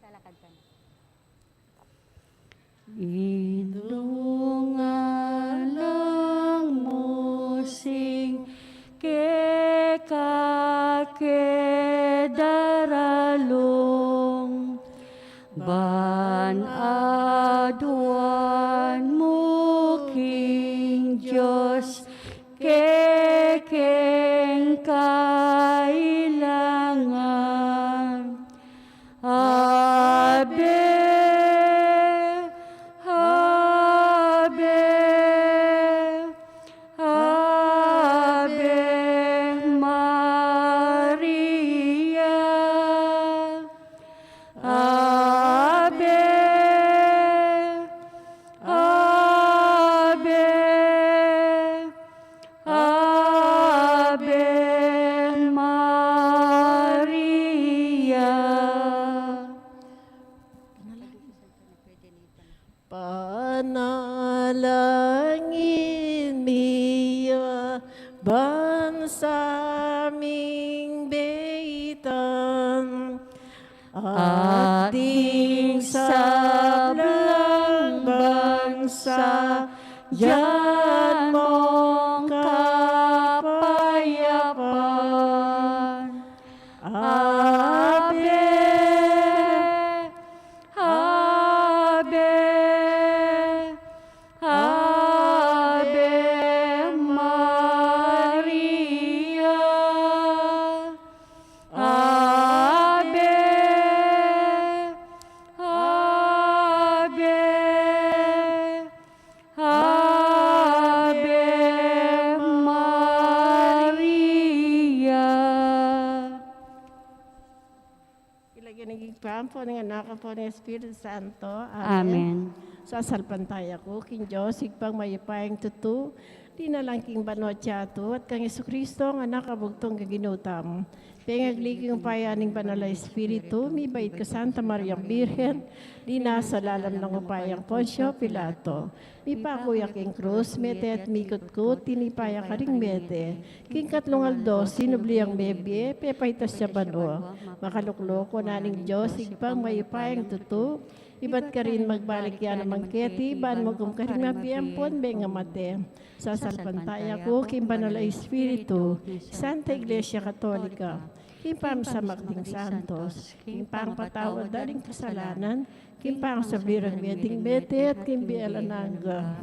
Lalakad ka na. Indungalang musing ke daralong ban aduan muking Diyos kekeng kailangan. Ave, Ave, Ave Maria. Ave, Ave, Ave Maria. Panalangin niya bansaming beitan, ating sablang bangsa, yan mong kapayapaan. Ave, Ave, Ave Maria. Ave, Ave, Ave Maria. Ilagyan ng pampo ng anak po ng Espiritu Santo. Amen. Sasalpantay ako, king Diyos, igpang mayapayang tutu, di na lang king banot siyato, at kang Yesu Kristo, ang anak kabugtong kaginutam. Pengagliging payaning banala Espiritu, mi bait ka Santa Maria Birhen, di nasa lalam ng upayang Poncio Pilato. Mi pakuya king krus, mete at mikot-kot, tinipaya ka ring mete. King katlong aldo, sinubliang bebye, pepaitas siya bano. Makalukloko naning Diyos, igpang mayapayang tutu, iba't ka rin magbalik yan ang mangketi, ban mo kung ka rin mabiyampon, benga mate. Sasalpantaya ko, kim banala Espiritu, Santa Iglesia Katolika, kimpang sa makding santos, kimpang patawad daling kasalanan, kimpang sa birang meding bete at kimbialananga.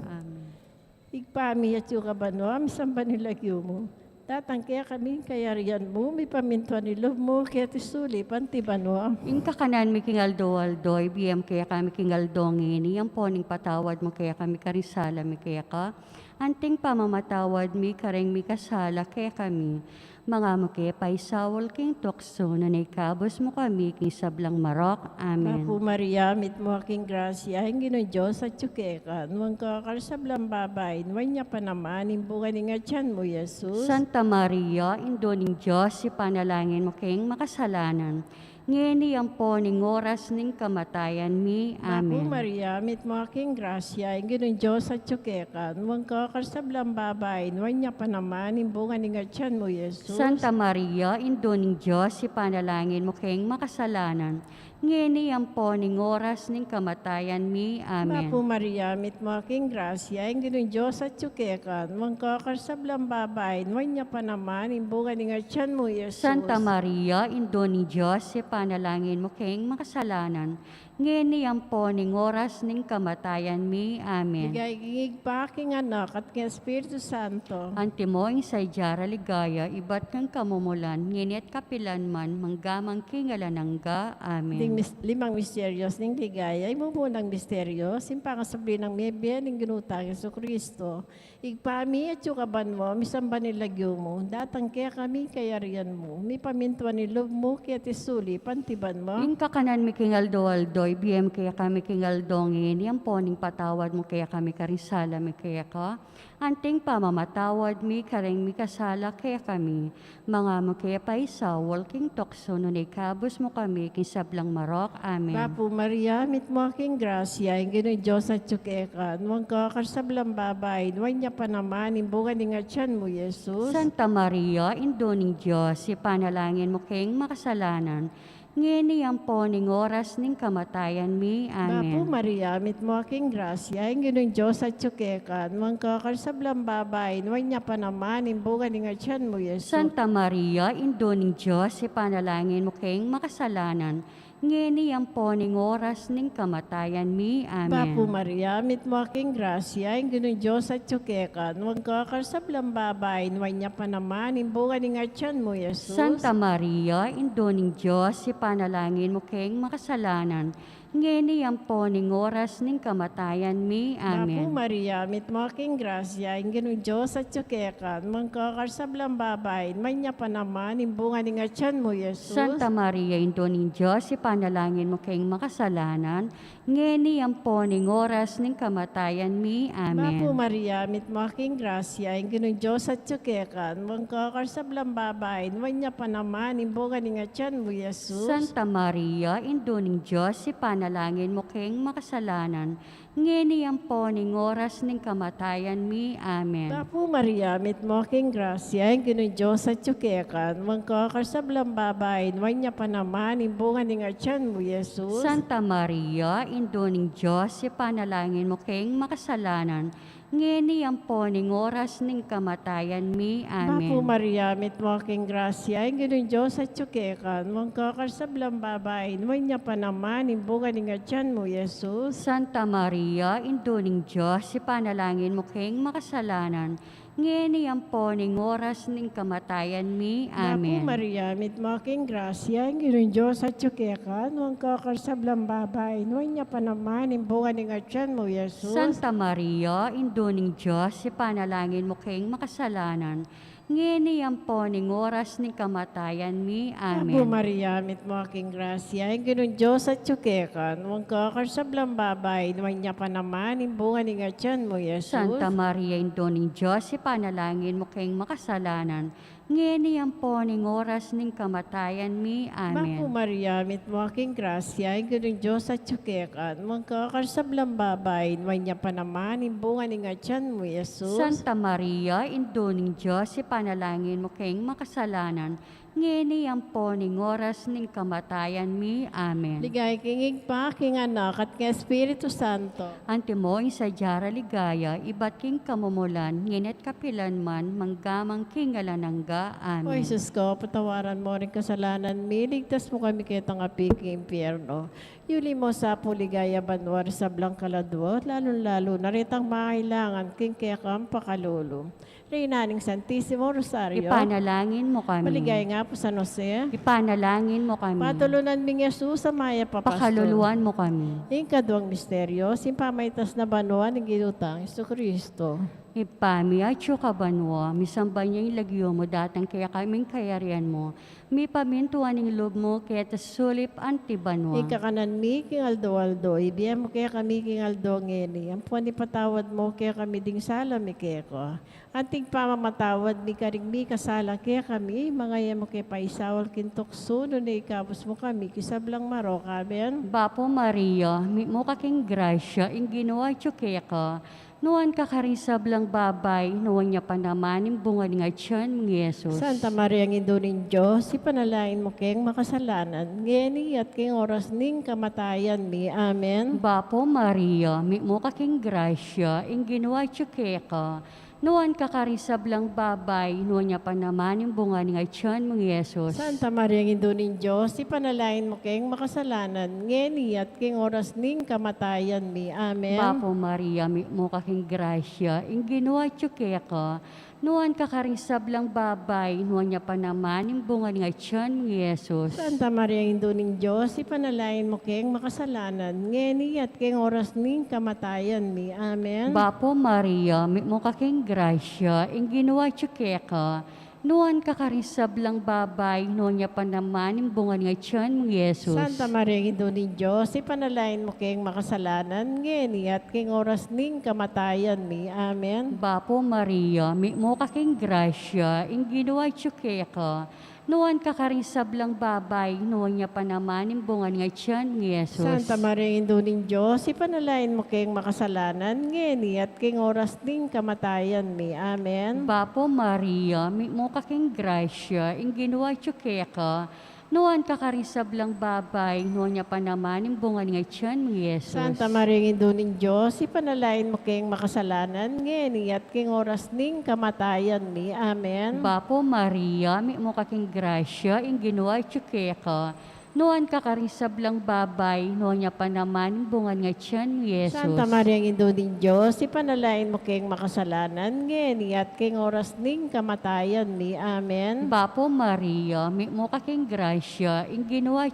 Igpami at yung kabano, amisang banilagyo mo. Tatangkaya kami kayarian mo, may pamintuan nilo mo, kaya tisuli, pantibano. Inka kanan mi kingaldo aldoy, biyam kaya kami kingaldongin, iyang poning patawad mo kaya kami karisala mi kaya ka, anting pamamatawad mi kareng mi kasala kaya kami, mga mo kaya paisawal king tokso, na naikabos mo kami king sablang marok. Amen. Apo Maria, mit mo aking grasya, ang Ginoong Diyos at tsukekan, huwag ka karsablang babay, huwag niya pa naman, imbukan nga tiyan mo, Jesus. Santa Maria, Indoning Diyos, ipanalangin mo kayong makasalanan. Ngeni ang po ning oras ning kamatayan mi. Apo Amen. Maria, mit mo aking grasya, ang Ginoong Diyos at tsukekan, huwag ka karsablang babay, huwag niya pa naman, imbukan nga tiyan mo, Jesus. Santa Maria, Indoning Diyos, ipanalangin mo kayong makasalanan. Ngeni ang po ning oras ning kamatayan mi. Amen. Apo Maria, mit mo aking grasya, ang Ginoong Diyos at tsukekan, huwag ka karsablang babay, huwag niya pa naman, imbukan nga tiyan mo, Jesus. Santa Maria, Indoning Diyos, ipanalangin mo kayong makasalanan. Ngeni ang po ning oras ning kamatayan mi. Amen. Igay pa aking anak at kay Espiritu Santo. Antimo sa jara ligaya, ibat kang kamumulan, ngini at kapilan man, manggamang kingalanangga. Amen. Limang misteryos ning ligaya, imumunang misteryo, simpang sabli ng mebye ning ginutang Yesu Kristo. Igpami at yukaban mo, misamba nilagyo mo, datang kaya kami kayarian mo, mi pamintuan nilob mo, kaya tisuli, pantiban mo. Inka kanan mi kingaldo-aldoy, biyem kaya kami kingaldongin, yang poning patawad mo kaya kami karisala mi kaya ka, anting pamamatawad mi kareng mi kasala kaya kami, mga mo kaya paisa, walking tokso, nunay kabos mo kami, kisablang marok. Amen. Apo Maria, mit mo aking grasya, ang Ginoong Diyos at tsukekan, huwag ka karsablang babay, huwag niya pa naman, imbukan nga tiyan mo, Jesus. Santa Maria, Indoning Diyos, ipanalangin mo kayong makasalanan, ngeni ang po ning oras ning kamatayan mi. Bapo Amen. Maria, mit mo aking grasya, ang ginong Diyos at tsukekan, magkakarsablang babay, nuwan niya pa naman, imbugan ng atyan mo, Yesus. Santa Maria, Indo ning Diyos, ipanalangin mo kayong makasalanan, ngeni ang po ning oras ning kamatayan mi. Bapo Amen. Maria, mit mo aking grasya, ang ginong Diyos at tsukekan, magkakarsablang babay, nuwan niya pa naman, imbugan ng atyan mo, Yesus. Santa Maria, Indo ning Diyos, ipanalangin mo kayong makasalanan, ngeni ang po ning oras ning kamatayan mi. Bapo Amen. Maria, mit mo aking grasya, ang ginong Diyos at tsukekan, magkakarsablang babay, nuwan niya pa naman, imbugan ng atyan mo, Yesus. Santa Maria, Indo ning Diyos, ipanalangin mo kayong makasalanan, ngeni ang po ning oras ning kamatayan mi. Bapo Amen. Maria, mit mo aking grasya, ang ginong Diyos at tsukekan, magkakarsablang babay, nuwan niya pa naman, imbugan ng atyan mo, Yesus. Santa Maria, Indo ning Diyos, ipanalangin mo kayong makasalanan, ngeni ang po ning oras ning kamatayan mi. Amen. Bapo Maria, mit mo aking grasya, ang ginong Diyos at tsukekan, magkakarsablang babay, nuwan niya pa naman, imbungan ng atyan mo, Yesus. Santa Maria, Indo ning Diyos, ipanalangin mo kayong makasalanan, ngeni ang po ning oras ning kamatayan mi. Bapo Amen. Maria, mit mo aking grasya, ang ginong Diyos at tsukekan, magkakarsablang babay, nuwan niya pa naman, imbungan ng atyan mo, Yesus. Santa Maria, Indo ning Diyos, ipanalangin mo kayong makasalanan, ngeni ang po ning oras ning kamatayan mi. Bapo Amen. Maria, mit mo aking grasya, ang ginong Diyos at tsukekan, magkakarsablang babay, nuwan niya pa naman, imbungan ng atyan mo, Yesus. Santa Maria, Indo ning Diyos, ipanalangin mo kayong makasalanan, ngeni ang po ning oras ning kamatayan mi. Bapo Amen. Maria, mit mo aking grasya, ang ginong Diyos at tsukekan, magkakarsablang babay, nuwan niya pa naman, imbungan ng atyan mo, Yesus. Santa Maria, Indo ning Diyos, ipanalangin mo kayong makasalanan, ngeni ang po ning oras ning kamatayan mi. Bapo Amen. Maria, mit mo aking grasya, ang ginong Diyos at tsukekan, magkakarsablang babay, nuwan niya pa naman, imbungan ng atyan mo, Yesus. Santa Maria, Indo ning Diyos, ipanalangin mo kayong makasalanan, ngeni ang po ning oras ning kamatayan mi. Amen. Ligay kingig pa, king anak, at king Espiritu Santo. Ante mo sa jara ligaya, iba't king kamumulan, nginit kapilan man, manggamang kingalanangga. O Amen. Jesus ko, patawaran mo rin kasalanan mi, ligtas mo kami kitang api king impyerno. Yuli mo sa puligaya banwar sa blang kaladwo, lalong-lalo naritang makailangan king kaya kang pakalulong. Reinaning Santisimo Rosario. Ipanalangin mo kami. Maligay nga po San Jose. Ipanalangin mo kami. Patulunan ming Jesus sa maya papasto. Pakaluluan mo kami. Ing misteryo, simpamaitas na banuan ng ginutang, Isu Kristo. Ipami at kabanwa, misamba niya yung lagyo mo datang kaya kaming kayarian mo. Mi pamintuan ng loob mo kaya tasulip antibanwa. Ikakanan mi, king Aldo, ibiyam mo kaya kami king Aldo ngeni. Ang puwan ipatawad mo kaya kami ding sala mi kaya ko. Anting pamamatawad mi karing mi kasala kaya kami, mga yan mo kaya paisawal kintokso, no na ikabos mo kami, kisablang marok, amen. Bapo Maria, mi mo kaking grasya, ing ginawa kaya ka. Nuan ka karisab lang babay, nuwan niya pa naman yung bunga nga tiyan mong Yesus. Santa Maria, ang Indunin Diyos, ipanalain mo kayong makasalanan, ngeni at king oras ning kamatayan mi. Amen. Bapo Maria, mi mo kaking grasya, ing ginawa kaya ka. Nuan ka karisab lang babay, nuwan niya pa naman yung bunga nga tiyan mong Yesus. Santa Maria, ang Indunin Diyos, ipanalain mo kayong makasalanan, ngeni at king oras ning kamatayan mi. Amen. Bapo Maria, mi mo kaking grasya, ing ginawa kaya ka. Nuan ka karisab lang babay, nuwan niya pa naman yung bunga nga tiyan mong Yesus. Santa Maria, ang Indunin Diyos, ipanalain mo kayong makasalanan, ngeni at king oras ning kamatayan mi. Amen. Bapo Maria, mi mo kaking grasya, ing ginawa kaya ka. Nuan ka karisab lang babay, nuwan niya pa naman yung bunga nga tiyan mong Yesus. Santa Maria, ang Indunin Diyos, ipanalain mo kayong makasalanan, ngeni at king oras ning kamatayan mi. Amen. Bapo Maria, mi mo kaking grasya, ing ginawa kaya ka. Nuan ka karisab lang babay, nuwan niya pa naman yung bunga nga tiyan mong Yesus. Santa Maria, ang Indunin Diyos, ipanalain mo kayong makasalanan, ngeni at king oras ning kamatayan mi. Amen. Bapo Maria, mi mo kaking grasya, ing ginawa kaya ka. Nuan kakarisablang babay, nuan niya pa naman yung bunga nga tiyan mo, Yesus. Santa Maria, Indo ning Diyos, ipanalain mo kayong makasalanan, ngeni at king oras ning kamatayan mi. Amen. Bapo Maria, mi mo kaking grasya, ing ginawa ka. Nuan kakarisablang babay, nuan niya pa naman yung bunga nga tiyan mo, Yesus. Santa Maria, Indo ning Diyos, ipanalain mo kayong makasalanan, ngeni at king oras ning kamatayan mi. Amen. Bapo Maria, mi mo kaking grasya, ing ginawa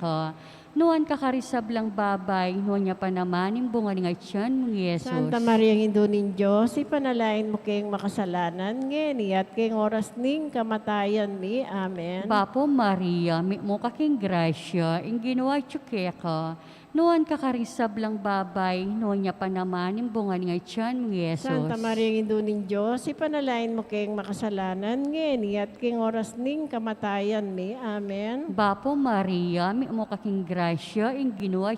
ka. Nuan kakarisablang babay, nuan niya pa naman yung bunga nga tiyan mo, Yesus. Santa Maria, Indo ning Diyos, ipanalain mo kayong makasalanan, ngeni at king oras ning kamatayan mi. Amen. Bapo Maria, mi mo kaking grasya, ing ginawa ka. Nuan kakarisablang babay, nuan niya pa naman yung bunga nga tiyan mo, Yesus. Santa Maria, Indo ning Diyos, ipanalain mo kayong makasalanan, ngeni at king oras ning kamatayan mi. Amen. Bapo Maria, mi mo kaking grasya, ing ginawa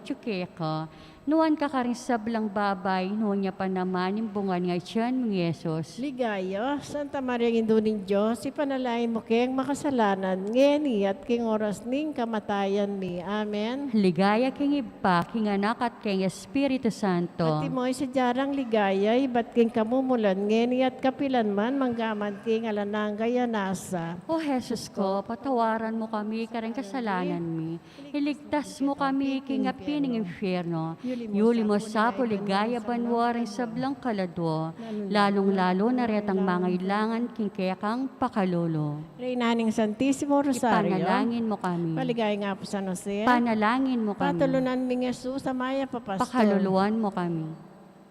ka. Nuan kakarisablang babay, nuan niya pa naman yung bunga nga tiyan mo, Yesus. Ligaya, Santa Maria, Indo ning Diyos, ipanalain mo kayong makasalanan, ngeni at king oras ning kamatayan mi. Amen. Ligaya king iba, king anak at king Espiritu Santo. At imoy sa jarang ligaya, iba't king kamumulan, ngeni at kapilan man, manggaman king alanang gaya nasa. O Jesus ko, patawaran mo kami karang kasalanan mi. Iligtas mo kami king apining impyerno. Yuli mo sa puligaya banwaring sablang kaladwo. Lalong-lalo na retang mga ilangan king kaya kang pakalolo. Reinaning Santissimo Rosario, Ipanalangin mo kami. paligaya nga po San Jose, Panalangin mo kami. patulunan mi nga Jesus, amaya papastor. Pakaluluan mo kami.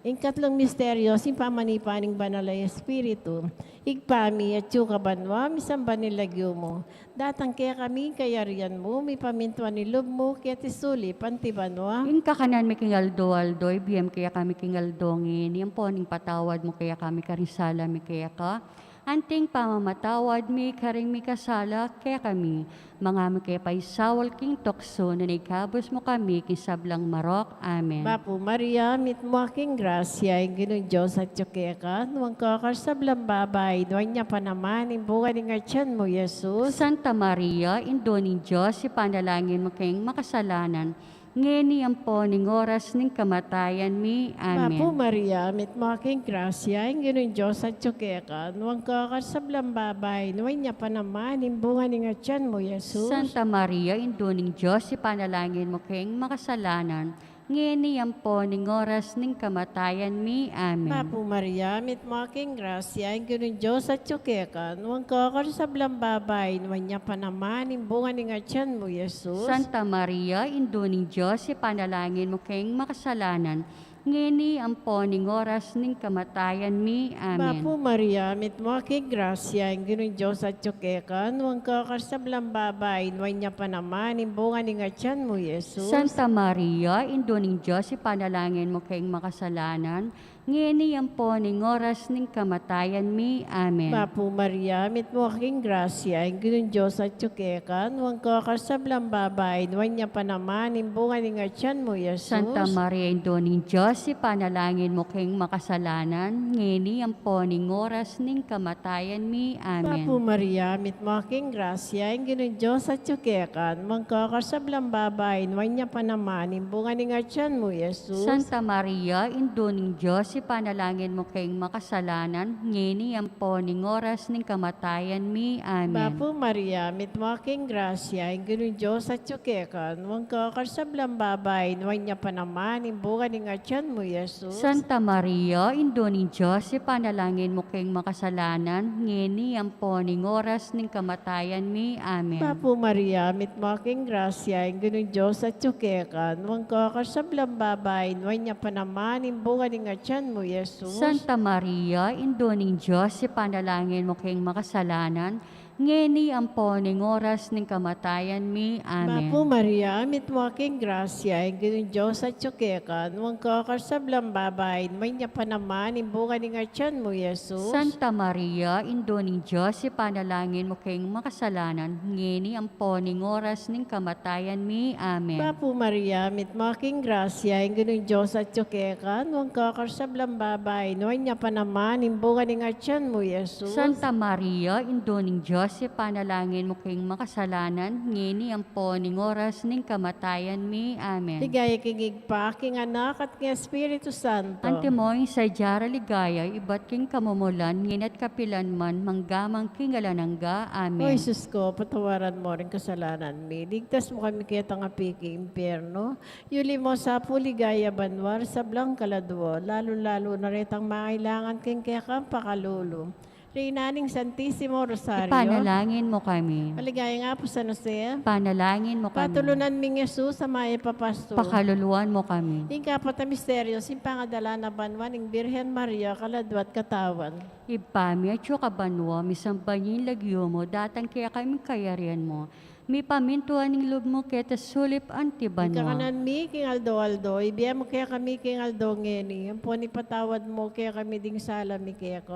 Ikatlong misteryo, simpamanipaning banalay Espiritu. Igpami at yuka banwa, misamba nilagyo mo. Datang kaya kami, kayarian mo, may pamintuan nilob mo, kaya tisuli, pantibanwa. In kakanan mi kingaldo-aldo, ibiyam kaya kami kingaldongin, yan po ning patawad mo kaya kami karisala mi kaya ka. Anting pamamatawad mi karing mi kasala kaya kami. Mga mi kaya paisawal king tokso na naikabos mo kami kisablang marok. Amen. Bapo Maria, mit mo aking grasya, yung ginong Diyos at yuki ka, nuwang kakasablang babay, nuwang niya pa naman, imbukan ng artiyan mo, Jesus. Santa Maria, Indo ning Diyos, ipanalangin mo kayong makasalanan. Ngeni ang po ning oras ning kamatayan mi. Bapo Amen. Maria, mit mo aking grasya, yung ginong Diyos at yuki ka, nuwang kakasablang babay, nuwang niya pa naman, imbukan ng artiyan mo, Jesus. Santa Maria, Indo ning Diyos, ipanalangin mo kayong makasalanan. Ngeni ang po ning oras ning kamatayan mi. Amen. Bapo Maria, mit mo aking grasya, yung ginong Diyos at yuki ka, nuwang kakasablang babay, nuwang niya pa naman, imbukan ng artiyan mo, Jesus. Santa Maria, Indo ning Diyos, ipanalangin mo kayong makasalanan. Ngeni ang po ning oras ning kamatayan mi. Amen. Bapo Maria, mit mo aking grasya, yung ginong Diyos at yuki ka, nuwang kakasablang babay, nuwang niya pa naman, imbukan ng artiyan mo, Jesus. Santa Maria, Indo ning Diyos, ipanalangin mo kayong makasalanan. Ngeni ang po ning oras ning kamatayan mi. Amen. Bapo Maria, mit mo aking grasya, yung ginong Diyos at yuki ka, nuwang kakasablang babay, nuwang niya pa naman, imbukan ng artiyan mo, Jesus. Santa Maria, Indo ning Diyos, ipanalangin mo kayong makasalanan. Ngeni ang po ning oras ning kamatayan mi. Amen. Bapo Maria, mit mo aking grasya, yung ginong Diyos at yuki ka, nuwang kakasablang babay, nuwang niya pa naman, imbukan ng artiyan mo, Jesus. Santa Maria, Indo ning Diyos, ipanalangin mo kayong makasalanan. Ngeni ang po ning oras ning kamatayan mi. Amen. Bapo Maria, mit mo aking grasya, yung ginong Diyos at yuki ka, nuwang kakasablang babay, nuwang niya pa naman, imbukan ng artiyan mo, Jesus. Santa Maria, Indo ning Diyos, ipanalangin mo kayong makasalanan. Ngeni ang po ning oras ning kamatayan mi. Amen. Bapo Maria, mit mo aking grasya, yung ginong Diyos at yuki ka, nuwang kakasablang babay, nuwang niya pa naman, imbukan ng artiyan mo, Jesus. Santa Maria, Indo ning Diyos, ipanalangin mo kayong makasalanan. Ngeni ang po ning oras ning kamatayan mi. Amen. Bapo Maria, mit mo aking grasya, yung ginong Diyos at yuki ka, nuwang kakasablang babay, nuwang niya pa naman, imbukan ng artiyan mo, Jesus. Santa Maria, Indo ning Diyos, ipanalangin mo kayong makasalanan. Ngeni ang po ning oras ning kamatayan mi. Amen. Bapo Maria, mit mo aking grasya, yung ginong Diyos at yuki ka, nuwang kakasablang babay, nuwang niya pa naman, imbukan ng artiyan mo, Jesus. Santa Maria, Indo ning Diyos, Diyos, ipanalangin mo king makasalanan, ngini ang po ning oras ning kamatayan mi. Amen. Ligaya kingig pa, king anak at king Espiritu Santo. Antimoy sa jara ligaya, ibat king kamumulan, nginat kapilan man, manggamang king alanangga. O Amen. Jesus ko, patawaran mo rin kasalanan mi. Ligtas mo kami kaya tangapi ki impyerno. Yuli mo sa puligaya banwar sa blang kaladwo. Lalo-lalo na retang mailangan king kaya kang pakalulu. Reinaning Santissimo Rosario. Ipanalangin mo kami. Maligaya nga po sa Jose. Panalangin mo kami. Patulunan ming Jesus sa maya papasto. Pakaluluan mo kami. Ing kapat na misteryo, simpangadala na banwan ing Birhen Maria, kaladwat katawan. Ipami at kabanwa, misambanyin lagyo mo, datang kaya kami kayarian mo. Mi pamintuan ng loob mo kaya sulip antibanwa. Kakanan mi, king Aldo, ibiya mo kaya kami king Aldo ngeni. Ang po ni patawad mo kaya kami ding sala mi kaya ko.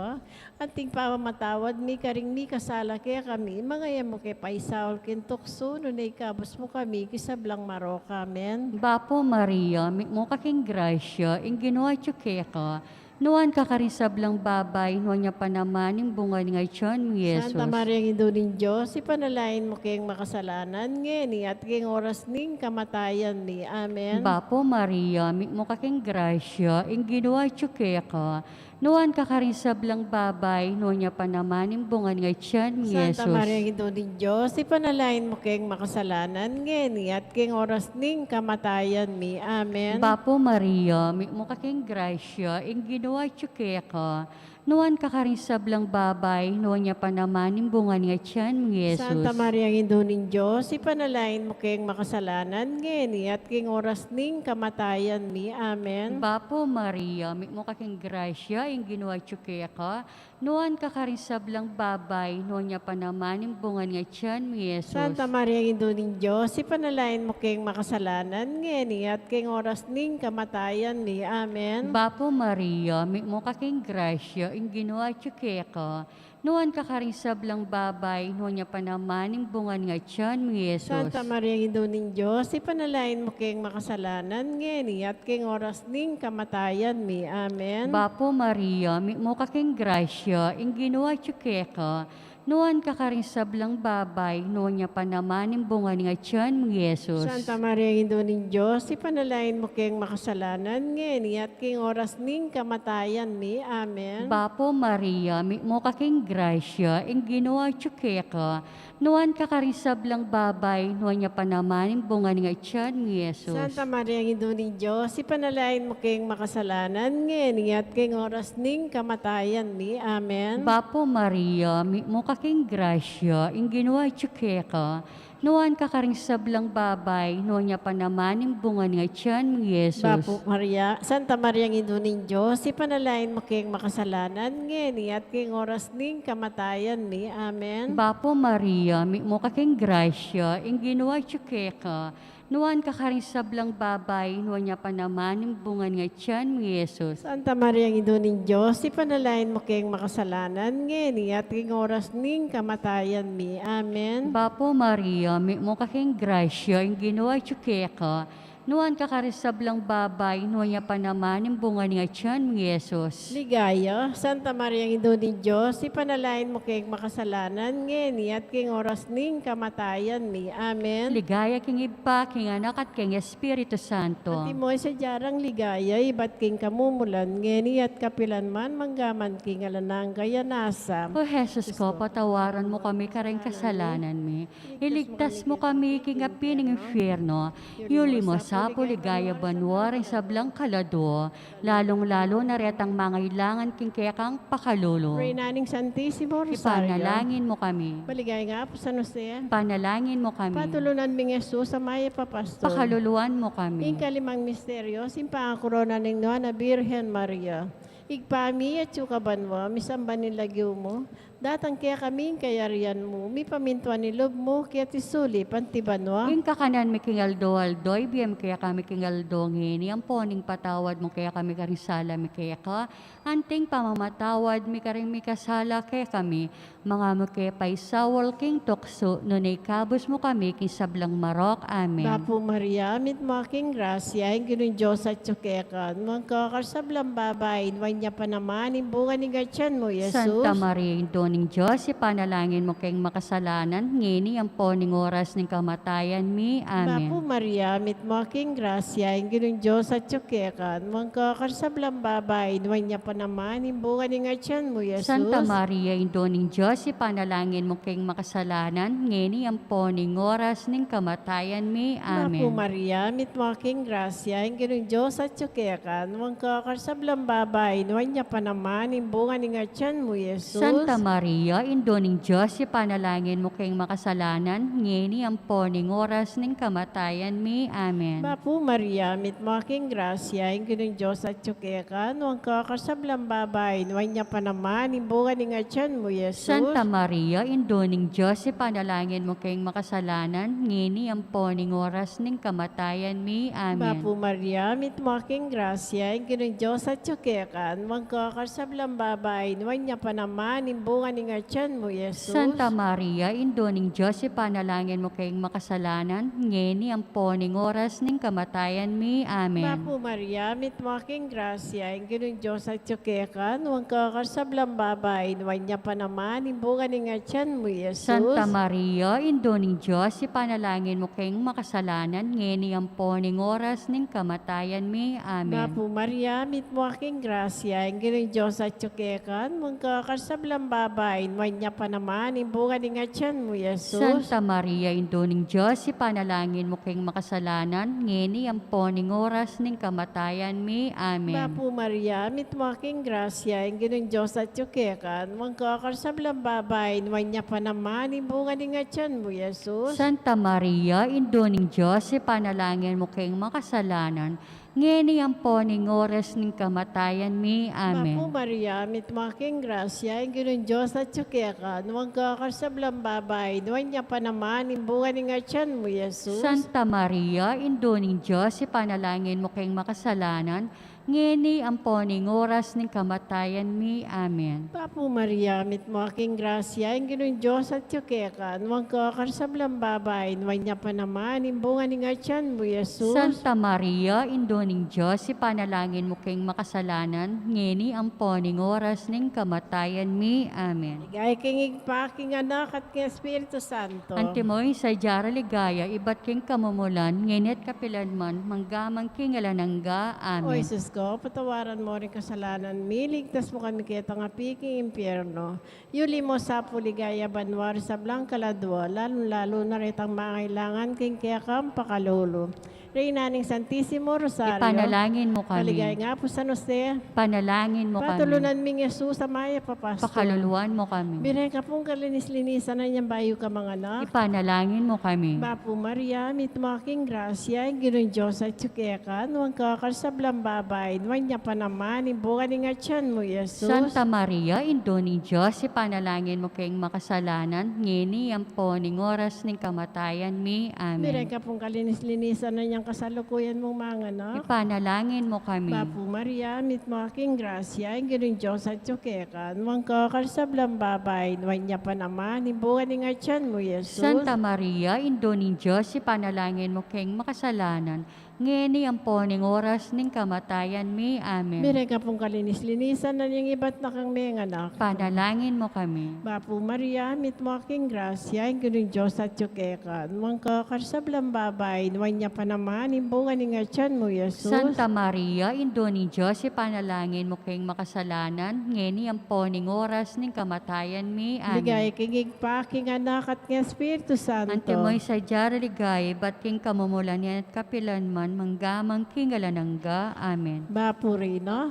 Anting pamamatawad mi karing mi kasala kaya kami. Mga yan mo kaya paisaol kintukso, nunay kabos mo kami kisablang marok. Amen. Bapo Maria, mo kaking grasya, ing ginawa kaya ka. Nuan kakarisablang babay, nuan niya pa naman yung bunga ni Ngayon mo, Yesus. Santa Maria, Indo ng Diyos, ipanalain mo kayong makasalanan, ngeni at kayong oras ning kamatayan ni. Amen. Bapo Maria, mo kaking grasya, ing ginawa kaya ka. Nuan kakarisablang babay, nuan niya pa naman yung bunga ni Ngayon mo, Yesus. Santa Maria, Indo ng Diyos, ipanalain mo kayong makasalanan, ngeni at kayong oras ning kamatayan ni. Amen. Bapo Maria, mo kaking grasya, ing ginawa kaya ka. Nuan kakarisablang babay, nuan niya pa naman yung bunga ni Ngayon mo, Yesus. Santa Maria, Indo ng Diyos, ipanalain mo kayong makasalanan, ngeni at kayong oras ning kamatayan ni. Amen. Bapo Maria, mo kaking grasya, ing ginawa kaya ka. Nuan kakarisablang babay, nuan niya pa naman yung bunga ni Ngayon mo, Yesus. Santa Maria, Indo ng Diyos, ipanalain mo kayong makasalanan, ngeni at kayong oras ning kamatayan ni. Amen. Bapo Maria, mo kaking grasya, ing ginawa kaya ka. Nuan kakarisablang babay, nuan niya pa naman yung bunga ni Ngayon mo, Yesus. Santa Maria, Indo ng Diyos, ipanalain mo kayong makasalanan, ngeni at kayong oras ning kamatayan ni. Amen. Bapo Maria, mo kaking grasya, ing ginawa kaya ka. Nuan kakarisablang babay, nuan niya pa naman yung bunga ni Ngayon mo, Yesus. Santa Maria, Indo ng Diyos, ipanalain mo kayong makasalanan, ngeni at kayong oras ning kamatayan ni. Amen. Bapo Maria, mo kaking grasya, ing ginawa kaya ka. Nuan kakarisablang babay, nuan niya pa naman yung bunga ni Ngayon mo, Yesus. Santa Maria, Indo ng Diyos, ipanalain mo kayong makasalanan, ngeni at kayong oras ning kamatayan ni. Amen. Bapo Maria, mo kaking grasya, ing ginawa kaya ka. Nuan kakarisablang babay, nuan niya pa naman yung bunga ni Ngayon mo, Yesus. Bapo Maria, Santa Maria, Indo ng Diyos, ipanalain mo kayong makasalanan, ngeni at kayong oras ning kamatayan ni. Amen. Bapo Maria, mo kaking grasya, ing ginawa kaya ka. Nuan kakarisablang babay, nuan niya pa naman yung bunga ni Ngayon mo, Yesus. Santa Maria, Indo ng Diyos, ipanalain mo kayong makasalanan, ngeni at kayong oras ning kamatayan ni. Amen. Bapo Maria, mo kaking grasya, ing ginawa kaya ka. Nuan kakarisablang babay, nuan niya pa naman yung bunga ni Ngayon mo, Yesus. Ligaya, Santa Maria, Indo ng Diyos, ipanalain mo kayong makasalanan, ngeni at kayong oras ning kamatayan ni. Amen. Ligaya king Iba, king Anak at king Espiritu Santo. At imoy sa jarang ligaya, ibat king kamumulan, ngeni at kapilan man, manggaman king alanang kaya nasa. O Jesus ko, patawaran mo kami kareng kasalanan mi. Iligtas mo kami king api ng infierno. Yuli mo sa puligaya banwari sa blang kalado. Lalong-lalo na retang mangailangan king kaya kang pakalolo. Reinaning Santissimo Rosario. Ipanalangin mo kami. Baligay nga po sa Jose. Panalangin mo kami. Patulunan ming Jesus sa maya papasto. Pakaluluan mo kami. Ing kalimang misteryo, simpang korona ng Noa na Birhen Maria. Igpami at sukabanwa, misamba nilagyo mo. Datang kaya kaming kayarian mo, mi pamintuan ni lob mo, kaya tisuli, pantibanwa. Ing kakanan mi king Aldo, ibiyam kaya kami king Aldo ngini. Ang poning patawad mo kaya kami karisala mi kaya ka. Anting pamamatawad mi karing mi kasala kaya kami. Mga mo kaya paisawal king tukso, nunay kabos mo kami king sablang marok. Amen. Bapo Maria, mit mo aking grasya, ang ginong Diyos at tsukekan. Mga kakarsablang babay, niya pa naman, imbungan ni Gatyan mo, Jesus. Santa Maria, Indo ning Diyos, ipanalangin mo kayong makasalanan, ngini ang po ning oras ning kamatayan mi. Mapu Amen. Maria, mit mo aking grasya, ingin Diyos at tsukekan, magkakarsablang babay, niya pa naman, imbungan ng atyan mo, Jesus. Santa Maria, Indo ning Diyos, ipanalangin mo kayong makasalanan, ngini ang po ning oras ning kamatayan mi. Mapu Amen. Maria, mit mo aking grasya, ingin Diyos at tsukekan, magkakarsablang babay, niya pa naman, imbungan ng atyan mo, Jesus. Santa Maria, Indo ning Diyos, ipanalangin mo kayong makasalanan, ngini ang po ning oras ning kamatayan mi. Amen. Mapu Maria, mit mo aking grasya, ingin Diyos at tsukekan, magkakarsablang babay, niya pa naman, imbungan ng atyan mo, Jesus. Santa Maria, Indo ning Diyos, ipanalangin mo kayong makasalanan, ngini ang po ning oras ning kamatayan mi. Amen. Mapu Maria, mit mo aking grasya, ingin Diyos at tsukekan, magkakarsablang babay, niya pa naman, imbungan ng atyan mo, Jesus. Santa Maria, Indo ning Diyos, ipanalangin mo kayong makasalanan, ngeni ang po ning oras ning kamatayan mi. Amen. Mapu Maria, mit mo aking grasya, ingin Diyos at tsukekan, magkakarsablang babay, niya pa naman, imbungan ng atyan mo, Jesus. Santa Maria, Indo ning Diyos, ipanalangin mo kayong makasalanan, ngeni ang po ning oras ning kamatayan mi. Amen. Mapu Maria, mit mo aking grasya, ingin Diyos at tsukekan, magkakarsablang babay, niya pa naman, imbungan ng atyan mo, Jesus. Santa Maria, Indo ning Diyos, ipanalangin mo kayong makasalanan, ngeni ang po ning oras ning kamatayan mi. Amen. Mapu Maria, mit mo aking grasya, ingin Diyos at tsukekan, magkakarsablang babay, niya pa naman, imbungan ng atyan mo, Jesus. Santa Maria, Indo ning Diyos, ipanalangin mo kayong makasalanan, ngeni ang po ning oras ning kamatayan mi. Amen. Mapu Maria, mit mo aking grasya, ingin Diyos at tsukekan, magkakarsablang babay, niya pa naman, imbungan ng atyan mo, Jesus. Santa Maria, Indo ning Diyos, ipanalangin mo kayong makasalanan, ngeni ang po ning oras ning kamatayan mi. Amen. Mapu Maria, mit mo aking grasya, ingin Diyos at tsukekan, magkakarsablang babay, niya pa naman, imbungan ng atyan mo, Jesus. Santa Maria, Indo ning Diyos, ipanalangin mo kayong makasalanan, ngeni ang po ning oras ning kamatayan mi. Amen. Ligay kingig pa aking anak at kay Espiritu Santo. Antimoy sa Jara Ligaya, ibat king kamumulan, ngenit kapilanman, manggamang kingalanangga. O Amen. Jesus ko, patawaran mo rin kasalanan mi, ligtas mo kami kitang apiking impyerno. Yuli mo sa puligaya banwari sa Blanca Ladwa, lalo na ritang mangailangan king kaya kang pakalolo. Reynaning Santissimo Rosario. Ipanalangin mo Paligay kami. nga po San Jose. Panalangin mo kami. Patulunan ming Jesus sa maya papasto. Pakaluluan mo kami. Biray ka pong kalinis-linisan na niyang bayo ka mga anak. Ipanalangin mo kami. Mapu Maria, mit mo aking grasya, ingin Diyos at tsukekan, huwag kakarsablang babay, niya pa naman, imbungan ng atyan mo, Jesus. Santa Maria, Indo ning Diyos, ipanalangin mo kayong makasalanan, ngeni ang po ning oras ning kamatayan mi. Biray Amen. ka pong kalinis-linisan na niyang kasalukuyan mong mga anak. Ipanalangin mo kami. Mapu Maria, mit mo aking grasya, ingin Diyos at tsukekan, huwag kakarsablang babay, niya pa naman, imbungan ng atyan mo, Jesus. Santa Maria, Indo ning Diyos, ipanalangin mo kayong makasalanan, ngeni ang po ning oras ning kamatayan mi. Amen. Biray ka pong kalinis-linisan na niyang iba't na kang mga anak. Panalangin mo kami. Mapu Maria, mit mo aking grasya, ingin Diyos at tsukekan, huwag kakarsablang babay, niya pa naman, imbungan ng atyan mo, Jesus. Santa Maria, Indo ning Diyos, ipanalangin mo kayong makasalanan, ngeni ang po ning oras ning kamatayan mi. Ligay Amen. kigig pa aking anak at ng Espiritu Santo. Antimoy sa Jara Ligaya, bat king kamumulan yan at kapilanman, manggamang kingalanangga. Amen. Bapurina,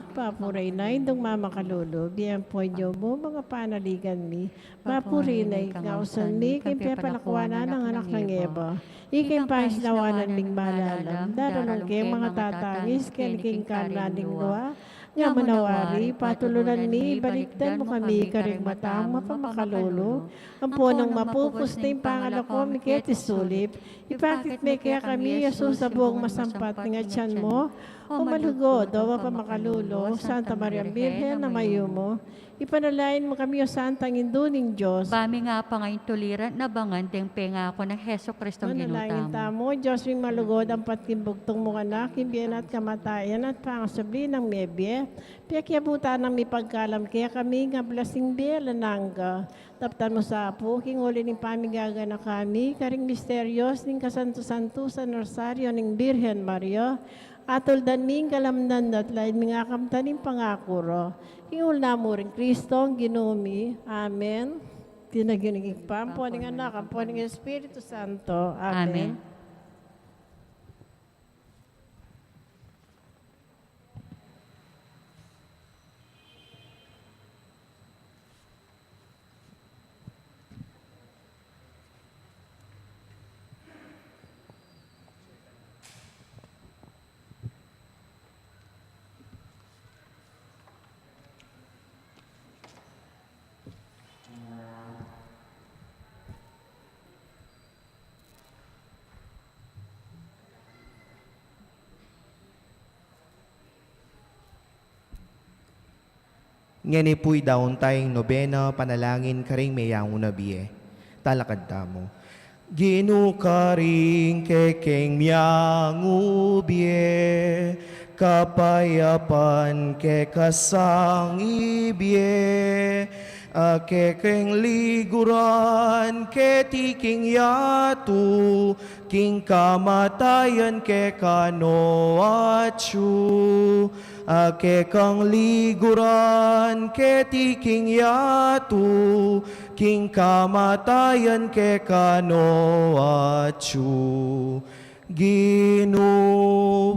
indong mama kalulu, biyan po niyo mo, mga panaligan mi. Bapurina, ikausan mi, kimpiya palakwanan ng anak ng Eva. Ikim pahisnawanan ming malalam, daranong kay mga tatangis, kaniking kanan ng luwa, nga manawari, patulunan mi, baliktan mo kami, karing matang, mapamakalolo, ang punong mapupus na yung pangalako, miketi sulip, ipakit may kaya kami, Yesus, sa buong masampat ng atyan mo, o malugod, o mapamakalulo, Santa Maria Birhen na mayo mo, ipanalain mo kami, o Santang Induning Diyos, Bami nga pa ngayon tuliran na bangan ting penga ako ng Heso Kristong manalangin ginutamo. tamo, Diyos ming malugod ang patimbugtong mo anak, imbiyan at kamatayan at pangasabli ng mebye, Piakyabutan ng mi pagkalam kaya kami nga blasing bela nangga. Taptan mo sa apo, king uli ning pamigaga na kami, karing misteryos ning kasanto-santo sa Rosario ning Birhen Maria, atol dan ming kalamnan at lain mga kamtaning pangakuro. Ingul na mo rin Kristo, ang ginumi. Amen. Tinaginigig pa, ang puning anak, ang puning Espiritu Santo. Amen. Amen. Ngani pu'y daon tayong nobena, panalangin karing mayang unabiye. Talakad tamo. Ginu karing kekeng miyang ubiye, kapayapan ke kasang ibiye, kekeng liguran ke tiking yatu, king kamatayan ke kano achu. Ake kang liguran ke tiking yatu, king kamatayan ke kano achu. Ginu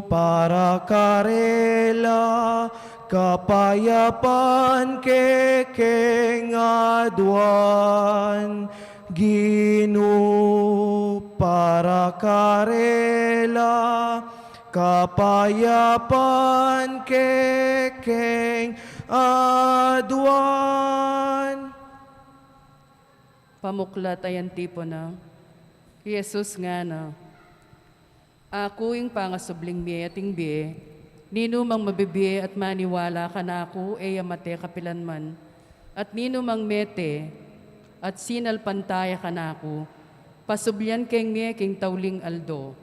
para karela, kapayapan ke kengaduan. Ginu para karela, kapayapan kekeng aduan. Pamuklat ayan tipo na, Jesus nga na, ako yung pangasubling biye ating biye, nino mang mabibiye at maniwala ka na ako, mate kapilanman, at nino mang mete, at sinalpantaya ka na ako, pasublyan keng miye king tauling aldo.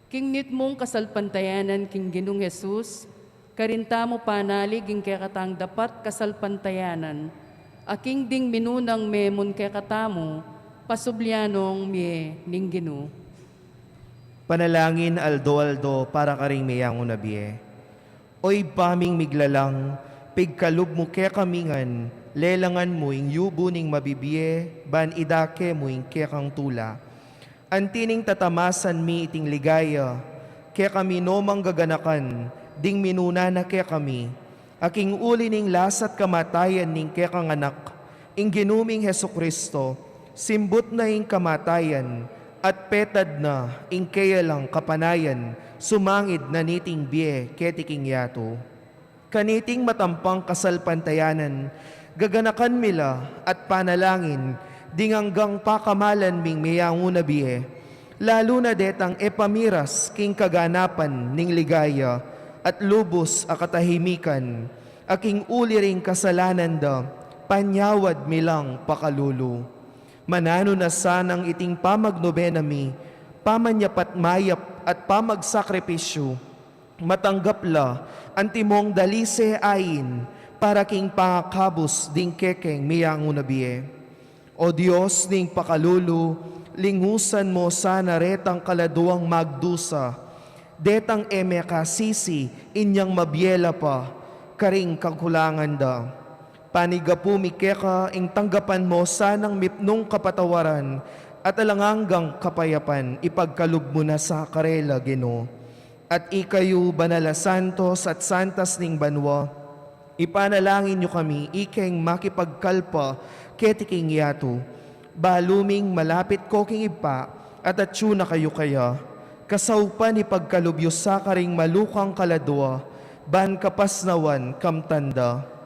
King nit mong kasalpantayanan king Ginong Jesus, karinta mo panalig ing kekatang dapat kasalpantayanan, aking ding minunang memon kekatamo, pasublyanong miye ning Gino. Panalangin aldo-aldo para karing mayang unabiye. Oy paming miglalang, pigkalub mo ke kamingan, lelangan mo ing yubo ning mabibiye, ban idake mo ing kekang tula. Antining tatamasan mi iting ligaya, kaya kami no manggaganakan, ding minuna na kaya kami, aking uli ning lasat kamatayan ning kaya kang anak, ing ginuming Heso Kristo, simbot na ing kamatayan, at petad na ing kaya lang kapanayan, sumangid na niting biye ketiking yato. Kaniting matampang kasalpantayanan, gaganakan mila at panalangin, dinganggang pakamalan ming mayang unabiye, lalo na detang epamiras king kaganapan ning ligaya, at lubos a katahimikan, aking uli ring kasalanan da, panyawad milang pakalulu. Manano na sanang iting pamagnobenami, pamanyapat mayap at pamagsakripisyo, matanggapla antimong dalise ayin, para king pangakabos ding kekeng mayang unabiye. O Diyos ning pakalulu, lingusan mo sana retang kaladuang magdusa, detang kasisi inyang mabiela pa, karing kakulangan da. Panigapu mikeka ing tanggapan mo sanang mipnong kapatawaran, at alanganggang kapayapan ipagkalub mo na sa karela Gino. At ikayo banala santos at santas ning banwa, ipanalangin nyo kami ikeng makipagkalpa ketiking yato, baluming malapit ko king ipa, at atyo na kayo kaya, kasaupan ipagkalubyo sa karing malukang kaladwa, ban kapasnawan kamtanda.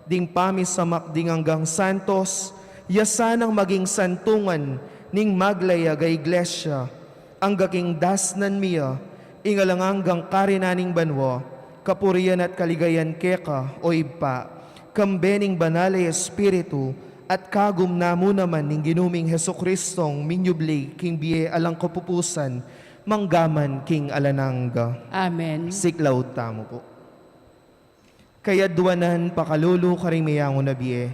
Ding pamisamak ding hanggang santos, yasanang maging santungan, ning maglaya ga iglesia, ang gaking dasnan miya, ingalanganggang karinaning banwa, kapurian at kaligayan keka o ipa, kambening banalay espiritu, at kagum na mo naman ning ginuming Heso Kristong minyubli king biye alang kapupusan, manggaman king alanangga. Amen. Siklaw tamo po. Kaya duwanan pakalulu karing mayango na biye.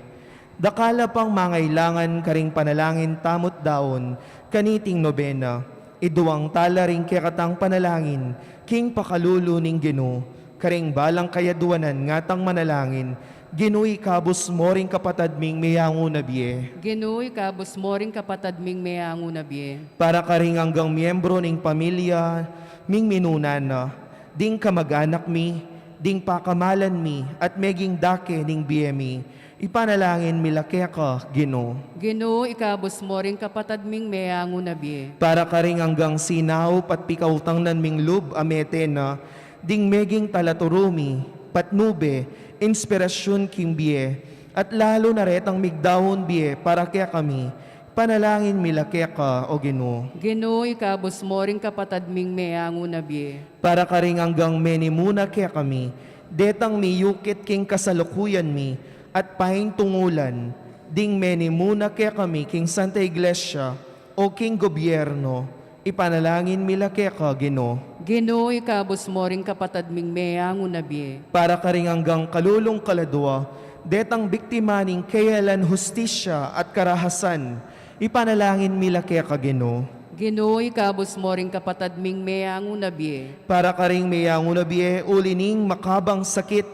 Dakala pang mangailangan karing panalangin tamot daon, kaniting nobena. Iduang tala ring kekatang panalangin, king pakalulu ning Ginoo. Karing balang kaya duwanan ngatang manalangin, Ginoo'y kabus mo ring kapatad ming mayango na biye. Ginoo'y kabus mo ring kapatad ming mayango na biye. Para karing hanggang miyembro ning pamilya, ming minunana, ding kamag-anak mi, ding pakamalan mi, at meging dake ning biyemi, ipanalangin milake ka, Ginoo. Ginoo, ikabus mo ring kapatad ming mayango na biye. Para karing hanggang sinaw pat pikautang nan ming lub amete na, ding meging talaturumi, patnube, inspirasyon king biye, at lalo na retang migdahon biye para kaya kami, panalangin milake ka, o Ginoo. Ginoo, ikabus mo ring kapatad ming mayango na biye. Para karing hanggang menimuna kaya kami, detang miyukit king kasalukuyan mi, at paing tungulan, ding menimuna kaya kami king Santa Iglesia, o king gobyerno, ipanalangin milake ka, Ginoo. Ginoo, ikabus mo ring kapatad ming mayango na biye. Para karing hanggang kalulong kaladwa, detang biktima ning kayalan hustisya at karahasan, ipanalangin milake ka, Ginoo. Ginoo, ikabus mo ring kapatad ming mayango na biye. Para karing mayango na biye, ulining makabang sakit,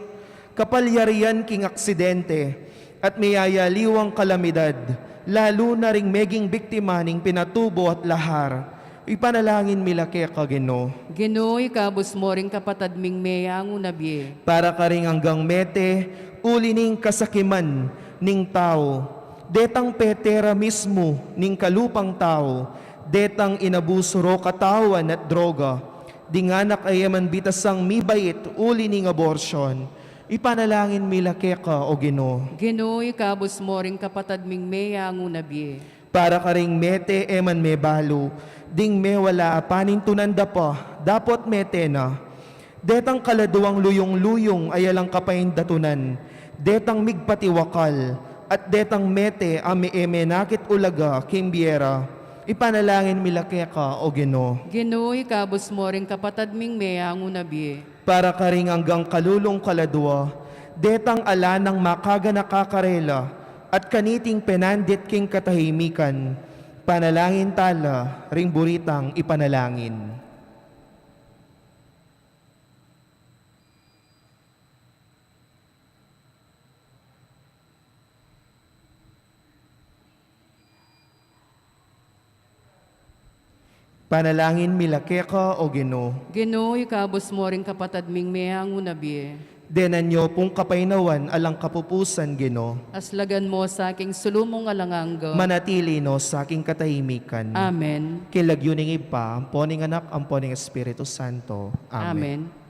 kapalyarian king aksidente, at mayayaliwang kalamidad, lalo na ring meging biktima ning pinatubo at lahar, ipanalangin milake ka, Ginoo. Ginoo, ikabus mo ring kapatad ming mayango na biye. Para karing hanggang mete, ulining kasakiman ning tao, detang petera mismo ning kalupang tao, detang inabusuro katawan at droga, dinganak ayaman bitasang mibait uli ning abortion, ipanalangin milake ka, o Ginoo. Ginoo, ikabus mo ring kapatad ming mayango na biye. Para karing mete eman me balo, ding me wala apanin tunanda pa, dapot mete na. Detang kaladuang luyong-luyong ayalang kapaindatunan, detang migpatiwakal, at detang mete ame nakit ulaga kimbiera, ipanalangin milake ka, o Ginoo. Ginoo, ikabus mo ring kapatad ming mayango na biye. Para karing hanggang kalulong kaladwa, detang ala ng makaga nakakarela, at kaniting penandit king katahimikan, panalangin tala, ring buritang ipanalangin. Panalangin milake ka, o Ginoo. Ginoo, ikabus mo ring kapatad ming mayango na biye. Denan nyo pong kapainawan alang kapupusan, Ginoo. Aslagan mo sa aking sulumong alanganggo. Manatili no sa aking katahimikan. Amen. Kilagyuning ipa, ang poning anak, ang poning Espiritu Santo. Amen. Amen.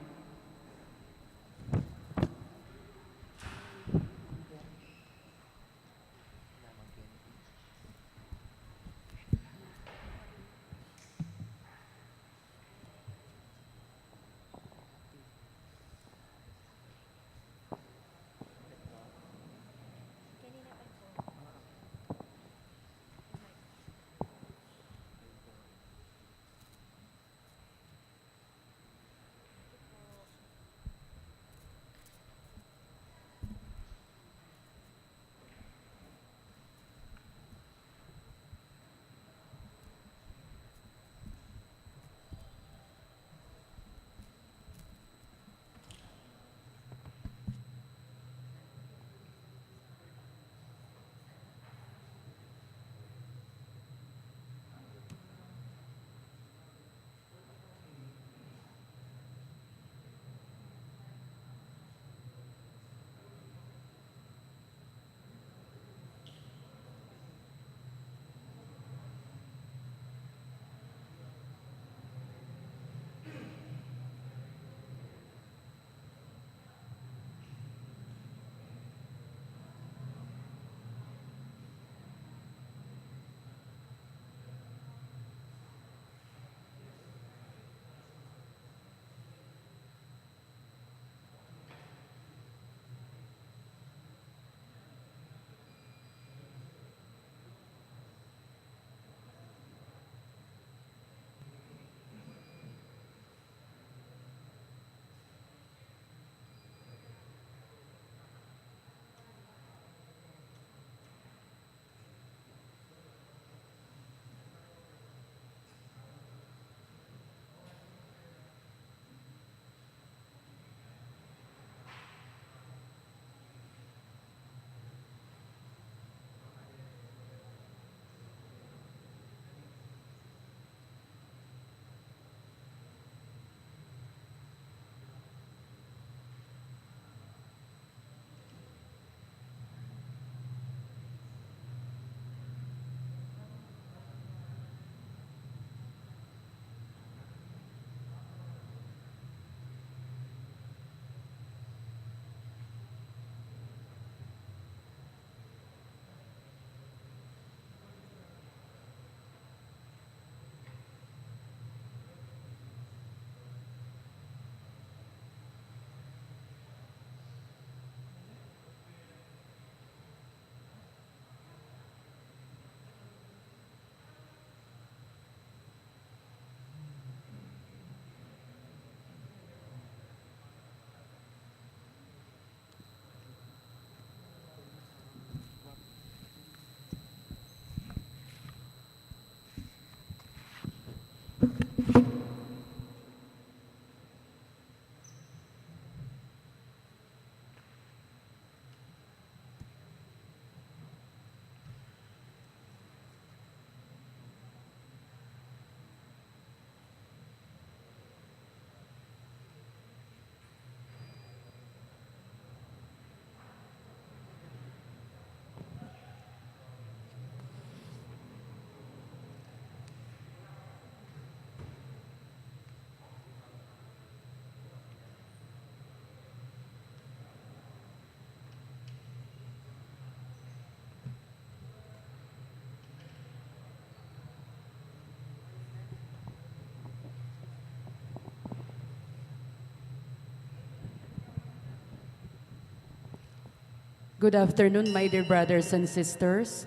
Good afternoon, my dear brothers and sisters.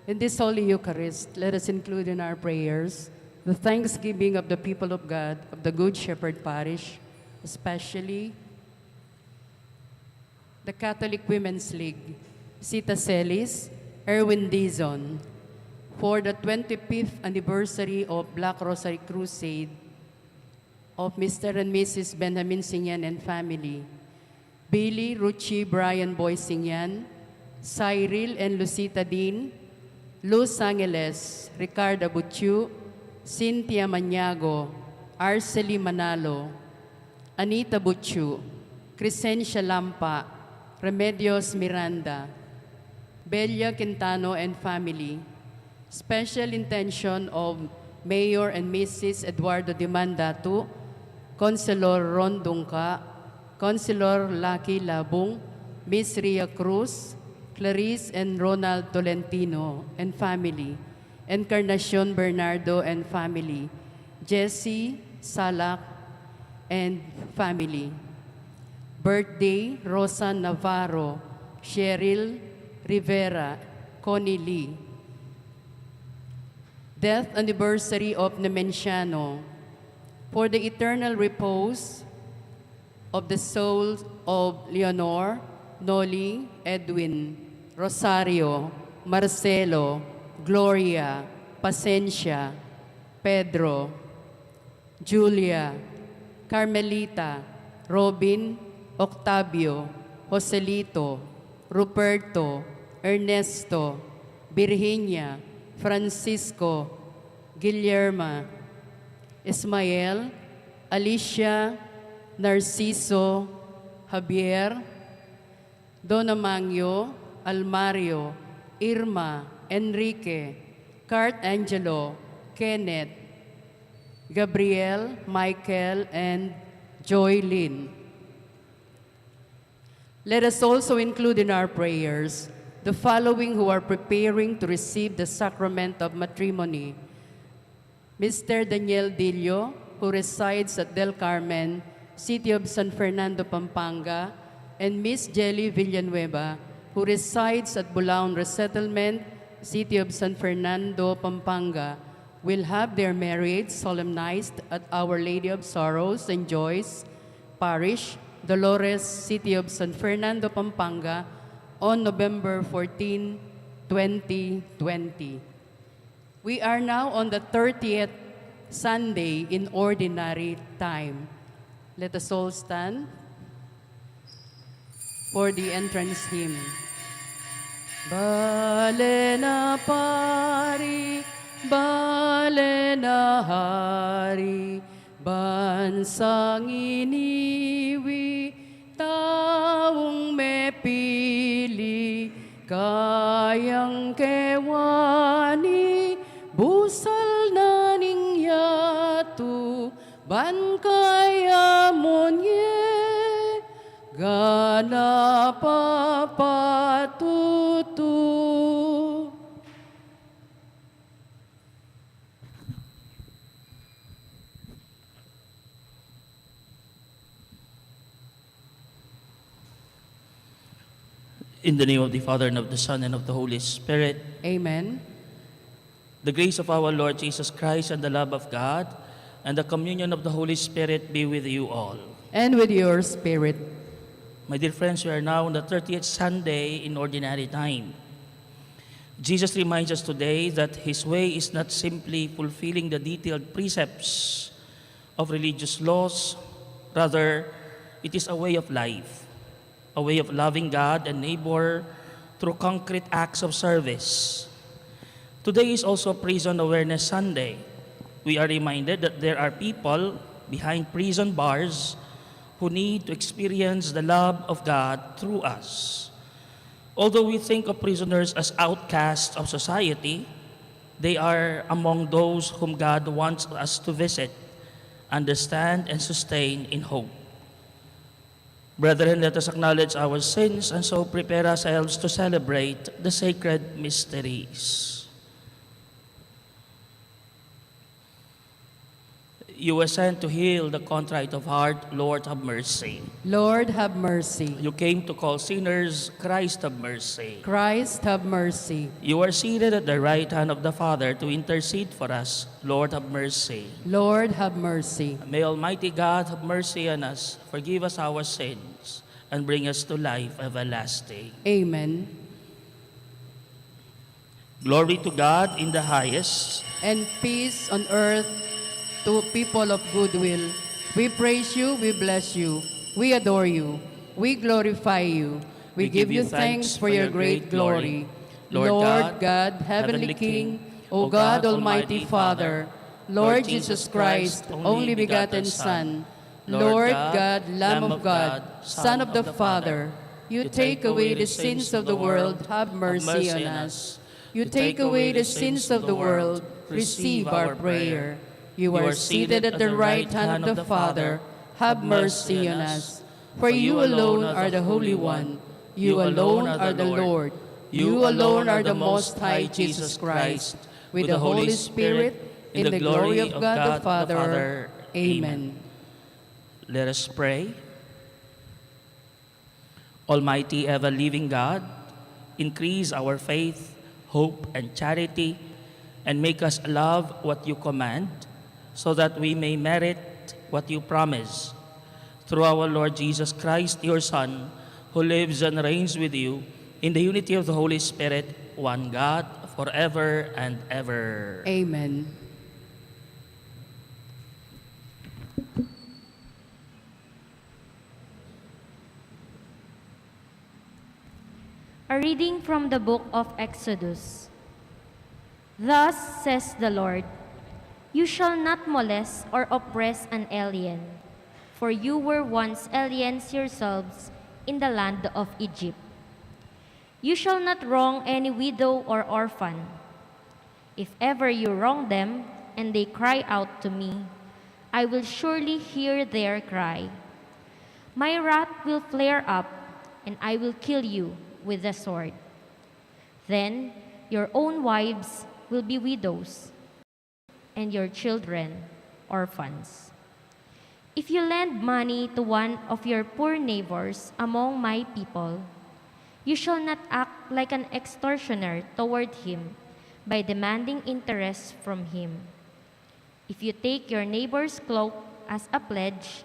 In this Holy Eucharist, let us include in our prayers the thanksgiving of the people of God of the Good Shepherd Parish, especially the Catholic Women's League, Sita Celis, Erwin Dizon, for the 25th anniversary of Black Rosary Crusade of Mr. and Mrs. Benjamin Singyan and family, Billy, Ruchi, Brian Boy Singyan, Cyril and Lucita Dean, Luz Angeles, Ricardo Butchu, Cynthia Maniago, Arcely Manalo, Anita Butchu, Crescencia Lampa, Remedios Miranda, Belia Quintano and family. Special intention of Mayor and Mrs. Eduardo Dimandatu, Conselor Ron Dungka, Conselor Lucky Labung, Miss Ria Cruz, Clarice and Ronald Tolentino and family, Encarnacion Bernardo and family, Jessie Salak and family. Birthday, Rosa Navarro, Cheryl Rivera, Connie Lee. Death anniversary of Nemenciano, for the eternal repose of the souls of Leonor, Noli, Edwin, Rosario, Marcelo, Gloria, Pacencia, Pedro, Julia, Carmelita, Robin, Octavio, Joselito, Ruperto, Ernesto, Virginia, Francisco, Guillerma, Ismael, Alicia, Narciso, Javier, Don Amangio, Almario, Irma, Enrique, Cart Angelo, Kenneth, Gabriel, Michael, and Joy Lynn. Let us also include in our prayers the following who are preparing to receive the sacrament of matrimony: Mr. Daniel Dillo, who resides at Del Carmen, City of San Fernando, Pampanga, and Miss Jelly Villanueva, who resides at Bulaon Resettlement, City of San Fernando, Pampanga, will have their marriage solemnized at Our Lady of Sorrows and Joys Parish, Dolores, City of San Fernando, Pampanga, on November 14, 2020. We are now on the 30th Sunday in Ordinary Time. Let us all stand for the entrance hymn. Bale na pari, bale na hari, bansang iniwi, taong mepili, kayang kewani, busal na ningyatu, ban kaya monye, gana papatutu. In the name of the Father, and of the Son, and of the Holy Spirit, Amen. the grace of our Lord Jesus Christ, and the love of God, and the communion of the Holy Spirit be with you all. And with your spirit. My dear friends, we are now on the 30th Sunday in Ordinary Time. Jesus reminds us today that His way is not simply fulfilling the detailed precepts of religious laws. Rather, it is a way of life, a way of loving God and neighbor through concrete acts of service. Today is also Prison Awareness Sunday. We are reminded that there are people behind prison bars who need to experience the love of God through us. Although we think of prisoners as outcasts of society, they are among those whom God wants us to visit, understand, and sustain in hope. Brethren, let us acknowledge our sins and so prepare ourselves to celebrate the sacred mysteries. You were sent to heal the contrite of heart. Lord, have mercy. Lord, have mercy. You came to call sinners. Christ, have mercy. Christ, have mercy. You are seated at the right hand of the Father to intercede for us. Lord, have mercy. Lord, have mercy. May Almighty God have mercy on us, forgive us our sins, and bring us to life everlasting. Amen. Glory to God in the highest, And peace on earth to people of goodwill. We praise you, we bless you, we adore you, we glorify you. We give you thanks for your great glory. Lord God, Heavenly King, O God, Almighty Father, Lord Jesus Christ, only begotten Son, Lord God, Lamb of God, Son of the Father, you take away the sins of the world, have mercy on us. You take away the sins of the world, receive our prayer. You are seated at the right hand of the Father, have mercy on us. For you alone are the Holy One, you alone are the Lord, you alone are the Most High Jesus Christ, with the Holy Spirit, in the glory of God the Father. Amen. Let us pray. Almighty ever-living God, increase our faith, hope, and charity, and make us love what you command, so that we may merit what you promise. Through our Lord Jesus Christ, your Son, who lives and reigns with you in the unity of the Holy Spirit, one God, forever and ever. Amen. A reading from the book of Exodus. Thus says the Lord, you shall not molest or oppress an alien, for you were once aliens yourselves in the land of Egypt. You shall not wrong any widow or orphan. If ever you wrong them and they cry out to me, I will surely hear their cry. My wrath will flare up, and I will kill you with the sword. Then your own wives will be widows, and your children orphans. If you lend money to one of your poor neighbors among my people, you shall not act like an extortioner toward him by demanding interest from him. If you take your neighbor's cloak as a pledge,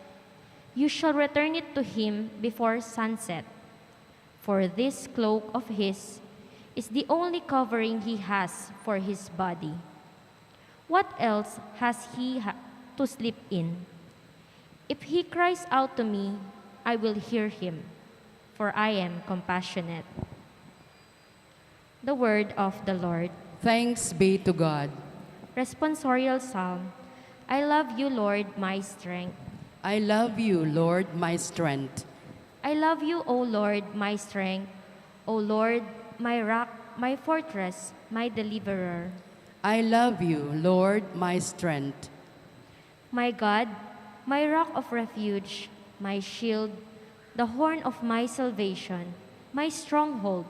you shall return it to him before sunset. For this cloak of his is the only covering he has for his body. What else has he to sleep in? If he cries out to me, I will hear him, for I am compassionate. The word of the Lord. Thanks be to God. Responsorial Psalm. I love you, Lord, my strength. I love you, Lord, my strength. I love you, O Lord, my strength. O Lord, my rock, my fortress, my deliverer. I love you, Lord, my strength. My God, my rock of refuge, my shield, the horn of my salvation, my stronghold.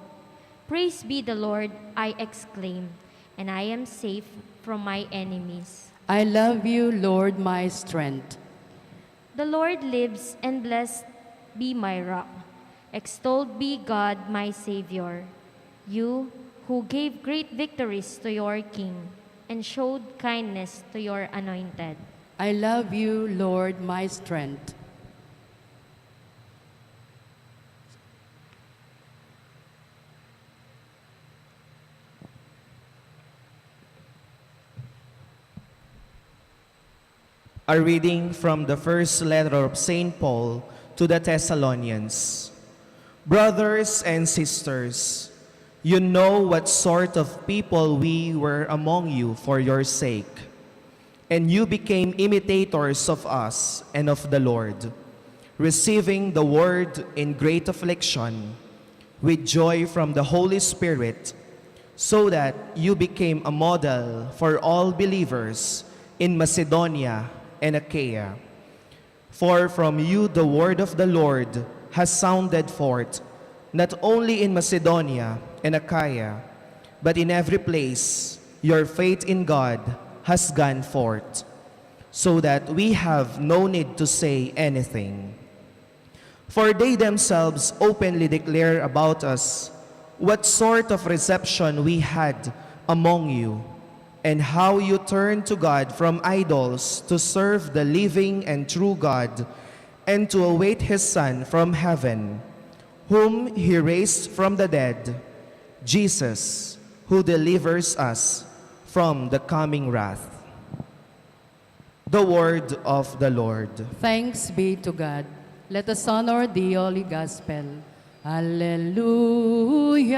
Praise be the Lord, I exclaim, and I am safe from my enemies. I love you, Lord, my strength. The Lord lives, and blessed be my rock. Extolled be God, my Savior. You who gave great victories to your king and showed kindness to your anointed. I love you, Lord, my strength. A reading from the first letter of St. Paul to the Thessalonians. Brothers and sisters, you know what sort of people we were among you for your sake, and you became imitators of us and of the Lord, receiving the word in great affliction, with joy from the Holy Spirit, so that you became a model for all believers in Macedonia and Achaia. For from you the word of the Lord has sounded forth, not only in Macedonia and Achaia, but in every place your faith in God has gone forth, so that we have no need to say anything. For they themselves openly declare about us what sort of reception we had among you, and how you turned to God from idols to serve the living and true God, and to await his Son from heaven, whom he raised from the dead, Jesus, who delivers us from the coming wrath. The word of the Lord. Thanks be to God. Let us honor the Holy Gospel. Alleluia,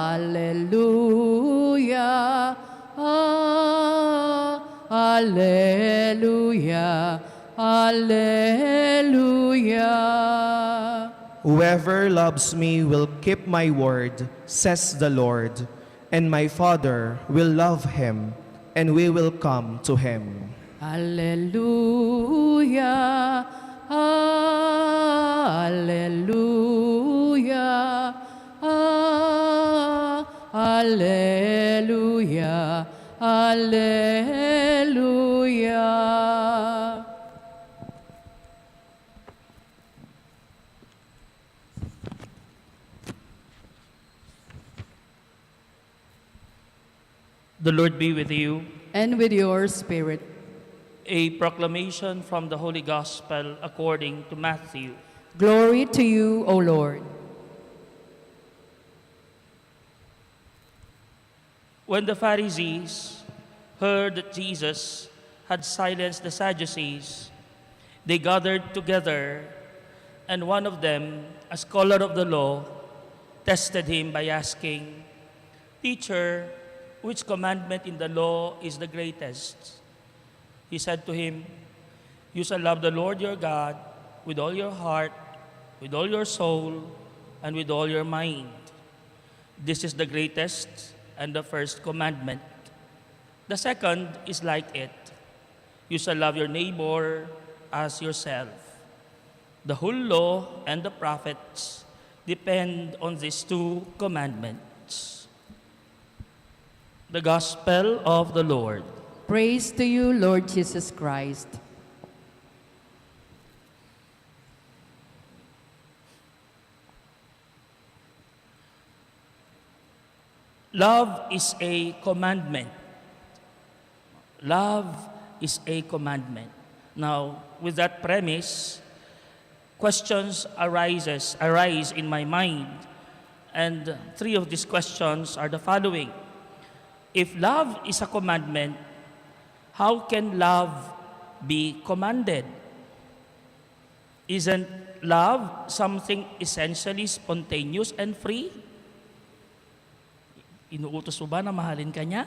alleluia, alleluia, alleluia. Whoever loves me will keep my word, says the Lord, and my Father will love him, and we will come to him. Alleluia, alleluia, alleluia, alleluia. The Lord be with you. And with your spirit. A proclamation from the Holy Gospel according to Matthew. Glory to you, O Lord. When the Pharisees heard that Jesus had silenced the Sadducees, they gathered together, and one of them, a scholar of the law, tested him by asking, "Teacher, which commandment in the law is the greatest?" He said to him, "You shall love the Lord your God with all your heart, with all your soul, and with all your mind. This is the greatest and the first commandment. The second is like it. You shall love your neighbor as yourself. The whole law and the prophets depend on these two commandments." The Gospel of the Lord. Praise to you, Lord Jesus Christ. Love is a commandment. Love is a commandment. Now, with that premise, questions arise in my mind, and three of these questions are the following. If love is a commandment, how can love be commanded? Isn't love something essentially spontaneous and free? Inuutos mo ba na mahalin ka niya?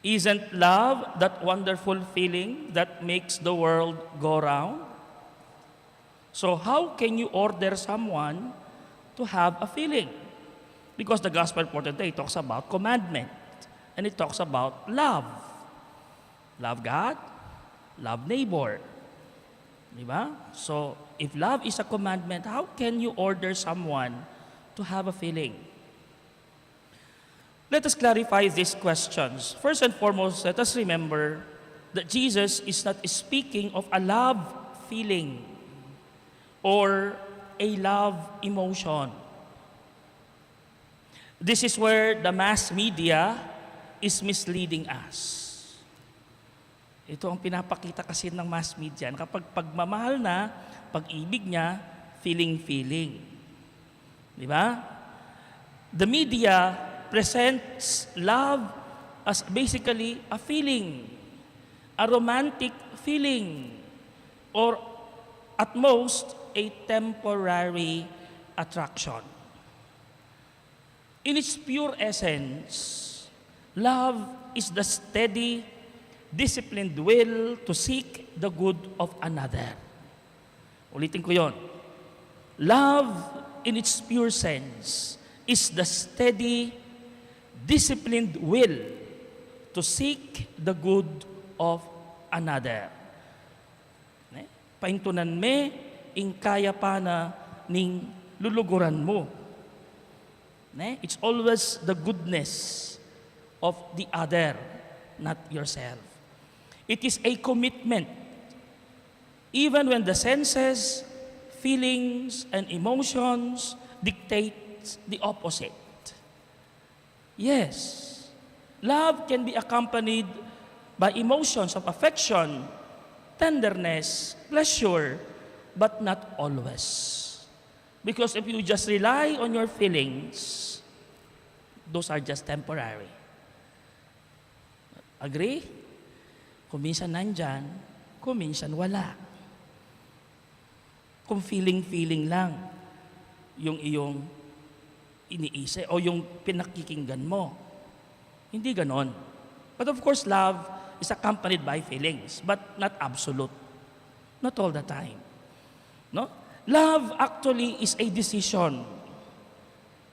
Isn't love that wonderful feeling that makes the world go round? So how can you order someone to have a feeling? Because the gospel for today talks about commandment, and it talks about love. Love God, love neighbor. Diba? So if love is a commandment, how can you order someone to have a feeling? Let us clarify these questions. First and foremost, let us remember that Jesus is not speaking of a love feeling or a love emotion. This is where the mass media is misleading us. Ito ang pinapakita kasi ng mass media. Kapag pagmamahal na, pag-ibig niya, feeling. Di ba? The media presents love as basically a feeling, a romantic feeling, or at most, a temporary attraction. In its pure essence, love is the steady, disciplined will to seek the good of another. Ulitin ko yon. Love, in its pure sense, is the steady, disciplined will to seek the good of another. Paintunan me, ing kaya pa na ning luluguran mo. It's always the goodness of the other, not yourself. It is a commitment. Even when the senses, feelings, and emotions dictate the opposite. Yes, love can be accompanied by emotions of affection, tenderness, pleasure, but not always. Because if you just rely on your feelings, those are just temporary. Agree? Kung minsan nandyan, kung minsan wala. Kung feeling lang yung iyong iniisip o yung pinakikinggan mo. Hindi ganon. But of course, love is accompanied by feelings, but not absolute. Not all the time. No? Love actually is a decision.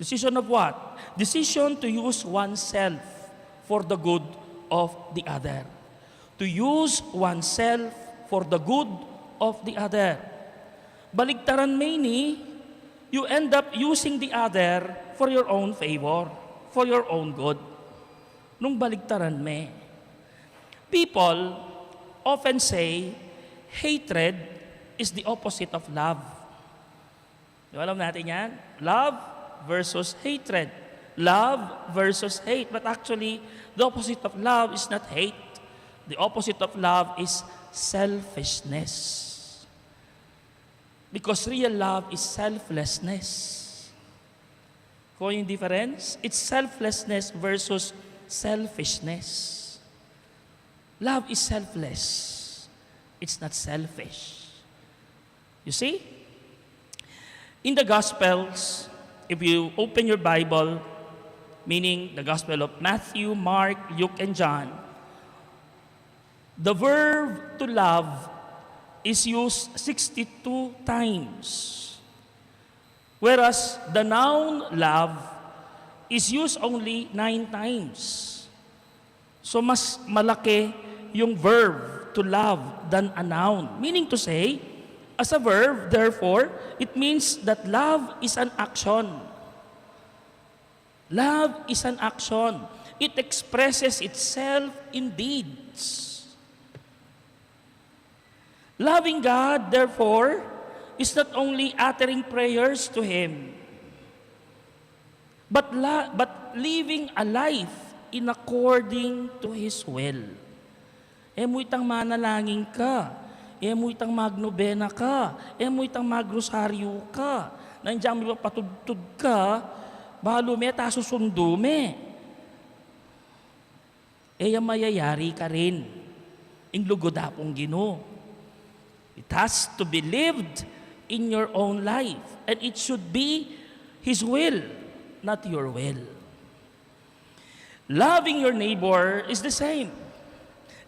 Decision of what? Decision to use oneself for the good of the other. To use oneself for the good of the other. Baligtaran many, you end up using the other for your own favor, for your own good. Nung baligtaran me. People often say, hatred is the opposite of love. Di ba, alam natin yan? Love versus hatred. Love versus hate. But actually, the opposite of love is not hate. The opposite of love is selfishness. Because real love is selflessness. Kung yung difference, it's selflessness versus selfishness. Love is selfless. It's not selfish. You see? In the Gospels, if you open your Bible, meaning the Gospel of Matthew, Mark, Luke, and John, the verb to love is used 62 times. Whereas the noun love is used only 9 times. So mas malaki yung verb to love than a noun. Meaning to say, as a verb, therefore, it means that love is an action. Love is an action. It expresses itself in deeds. Loving God, therefore, is not only uttering prayers to Him, but living a life in according to His will. Mo itang manalangin ka, mo itang magnobena ka, mo itang magrosaryo ka, nandiyan mo patudtud ka, balo me ta susundo me. Mayayari ka rin. Ing lugodapong Ginoo. It has to be lived in your own life. And it should be His will, not your will. Loving your neighbor is the same.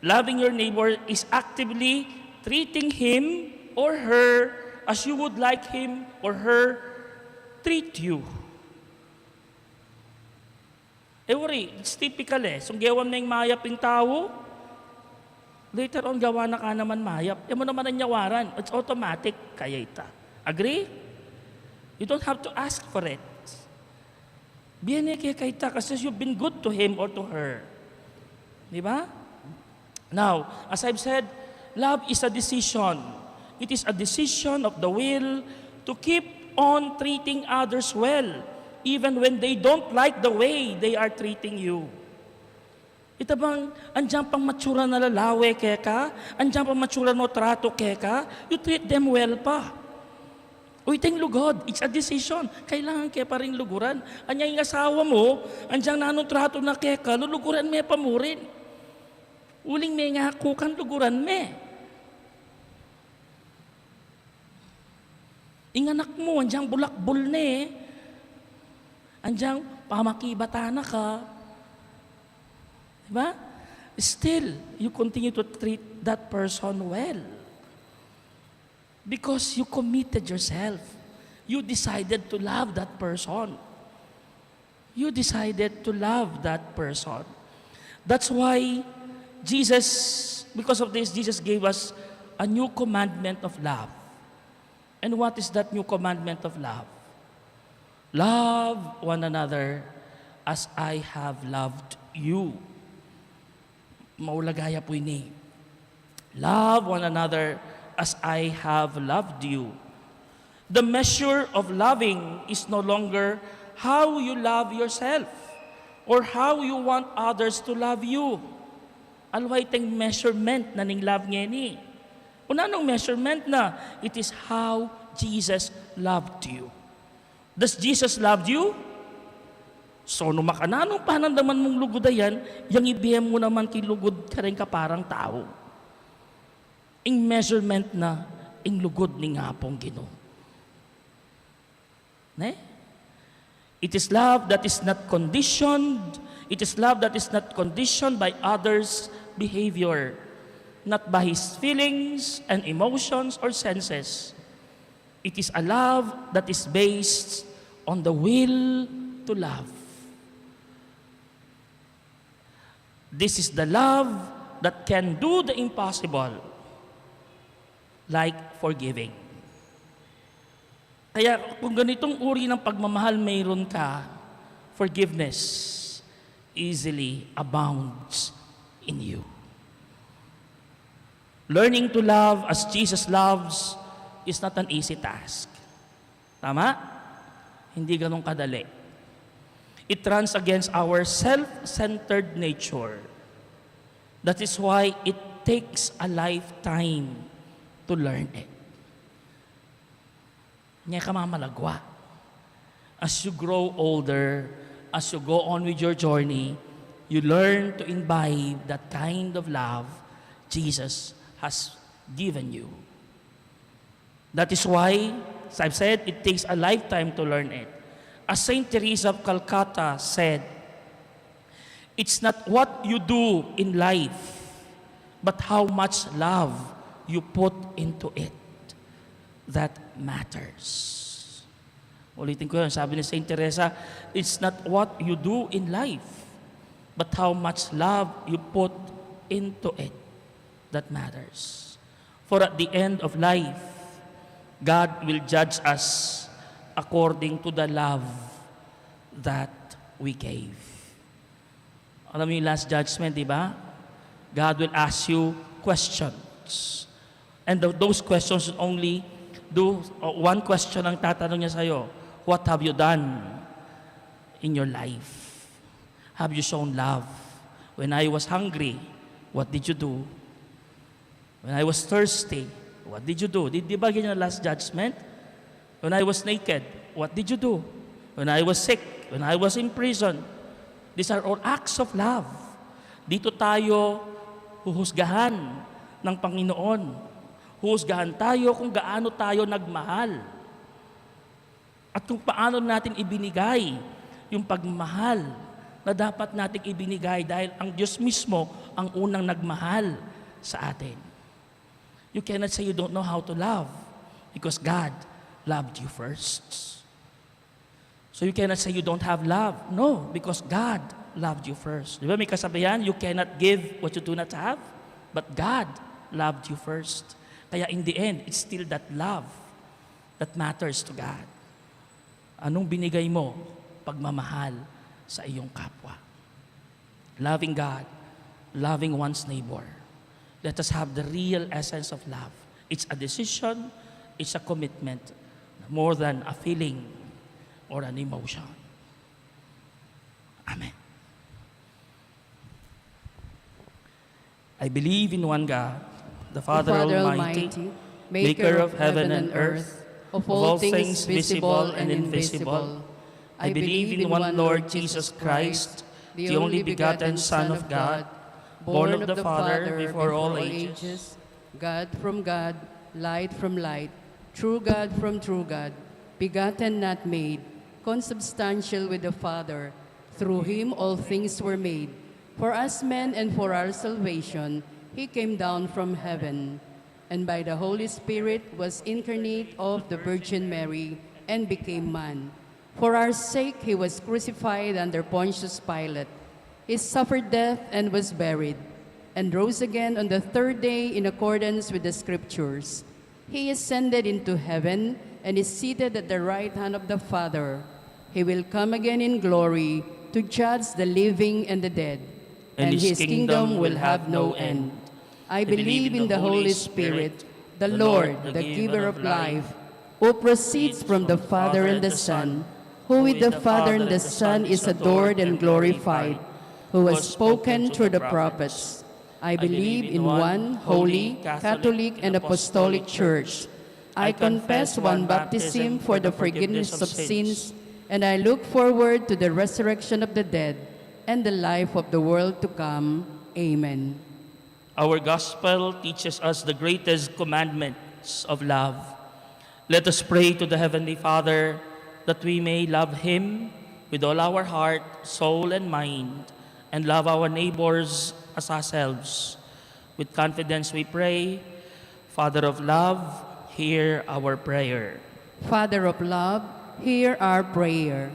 Loving your neighbor is actively treating him or her as you would like him or her treat you. Wari, it's typical So gawam na yung mayap yung tao, later on gawa na ka naman mayap. Mo naman ang nyawaran. It's automatic, kaya ita. Agree? You don't have to ask for it. Biyane kaya kaita kasi you've been good to him or to her. Di ba? Now, as I've said, love is a decision. It is a decision of the will to keep on treating others well, even when they don't like the way they are treating you. Ito bang, andyan pang matsura na lalawe kaya ka, andyan pang matsura no trato kaya ka, you treat them well pa. Uiting lugod, it's a decision. Kailangan kaya pa rin luguran. Anya yung asawa mo, andyan na anong trato na kaya ka, luluguran me pa mo rin. Uling may nga kukan luguran me. Inganak mo, andyang bulakbol ne. Andyang pamakibata na ka. Diba? Still, you continue to treat that person well. Because you committed yourself. You decided to love that person. You decided to love that person. That's why because of this, Jesus gave us a new commandment of love. And what is that new commandment of love? Love one another as I have loved you. Maulagaya po ini. Love one another as I have loved you. The measure of loving is no longer how you love yourself or how you want others to love you. Alway teng measurement na ning love niya ni. Una nung measurement na, it is how Jesus loved you. Does Jesus love you? So, nung makananong panandaman mong lugodayan, yung ibiyem mo naman kilugod ka rin ka parang tao. In measurement na, in lugod ni nga pong Ginoo. Ne? It is love that is not conditioned. It is love that is not conditioned by others' behavior, not by his feelings and emotions or senses. It is a love that is based on the will to love. This is the love that can do the impossible, like forgiving. Kaya kung ganitong uri ng pagmamahal mayroon ka, forgiveness easily abounds in you. Learning to love as Jesus loves is not an easy task. Tama? Hindi ganun kadali. It runs against our self-centered nature. That is why it takes a lifetime to learn it. Nga ka mamalagwa. As you grow older, as you go on with your journey, you learn to imbibe that kind of love Jesus has given you. That is why, as I've said, it takes a lifetime to learn it. As Saint Teresa of Calcutta said, it's not what you do in life, but how much love you put into it that matters. Ulitin ko yun, sabi ni Saint Teresa, it's not what you do in life, but how much love you put into it that matters. For at the end of life, God will judge us according to the love that we gave. Alam niyo yung last judgment, di ba? God will ask you questions. And those questions only do one question ang tatanong niya sa'yo. What have you done in your life? Have you shown love? When I was hungry, what did you do? When I was thirsty, what did you do? Di ba ganyan ang last judgment? When I was naked, what did you do? When I was sick, when I was in prison, these are all acts of love. Dito tayo huhusgahan ng Panginoon. Huhusgahan tayo kung gaano tayo nagmahal. At kung paano natin ibinigay yung pagmamahal na dapat nating ibinigay dahil ang Diyos mismo ang unang nagmahal sa atin. You cannot say you don't know how to love because God loved you first. So you cannot say you don't have love. No, because God loved you first. Di ba may kasabihan, you cannot give what you do not have, but God loved you first. Kaya in the end, it's still that love that matters to God. Anong binigay mo? Pagmamahal sa iyong kapwa. Loving God, loving one's neighbor. Let us have the real essence of love. It's a decision, it's a commitment, more than a feeling or an emotion. Amen. I believe in one God, the Father Almighty, maker of heaven and earth, of all things visible and invisible. I believe in one Lord Jesus Christ, the only begotten Son of God, born of the Father before all ages, God from God, light from light, true God from true God, begotten not made, consubstantial with the Father. Through him all things were made. For us men and for our salvation, he came down from heaven, and by the Holy Spirit was incarnate of the Virgin Mary and became man. For our sake he was crucified under Pontius Pilate. He suffered death and was buried, and rose again on the third day in accordance with the Scriptures. He ascended into heaven and is seated at the right hand of the Father. He will come again in glory to judge the living and the dead, and his kingdom will have no end. I believe in the Holy Spirit, the Lord, the giver of life, who proceeds from the Father and the Son, who with the Father and the Son is adored and glorified, who has spoken through the prophets. I believe in one holy, Catholic, and Apostolic Church. I confess one baptism for the forgiveness of sins, and I look forward to the resurrection of the dead and the life of the world to come. Amen. Our gospel teaches us the greatest commandments of love. Let us pray to the Heavenly Father that we may love Him with all our heart, soul, and mind, and love our neighbors as ourselves. With confidence we pray, Father of love, hear our prayer. Father of love, hear our prayer.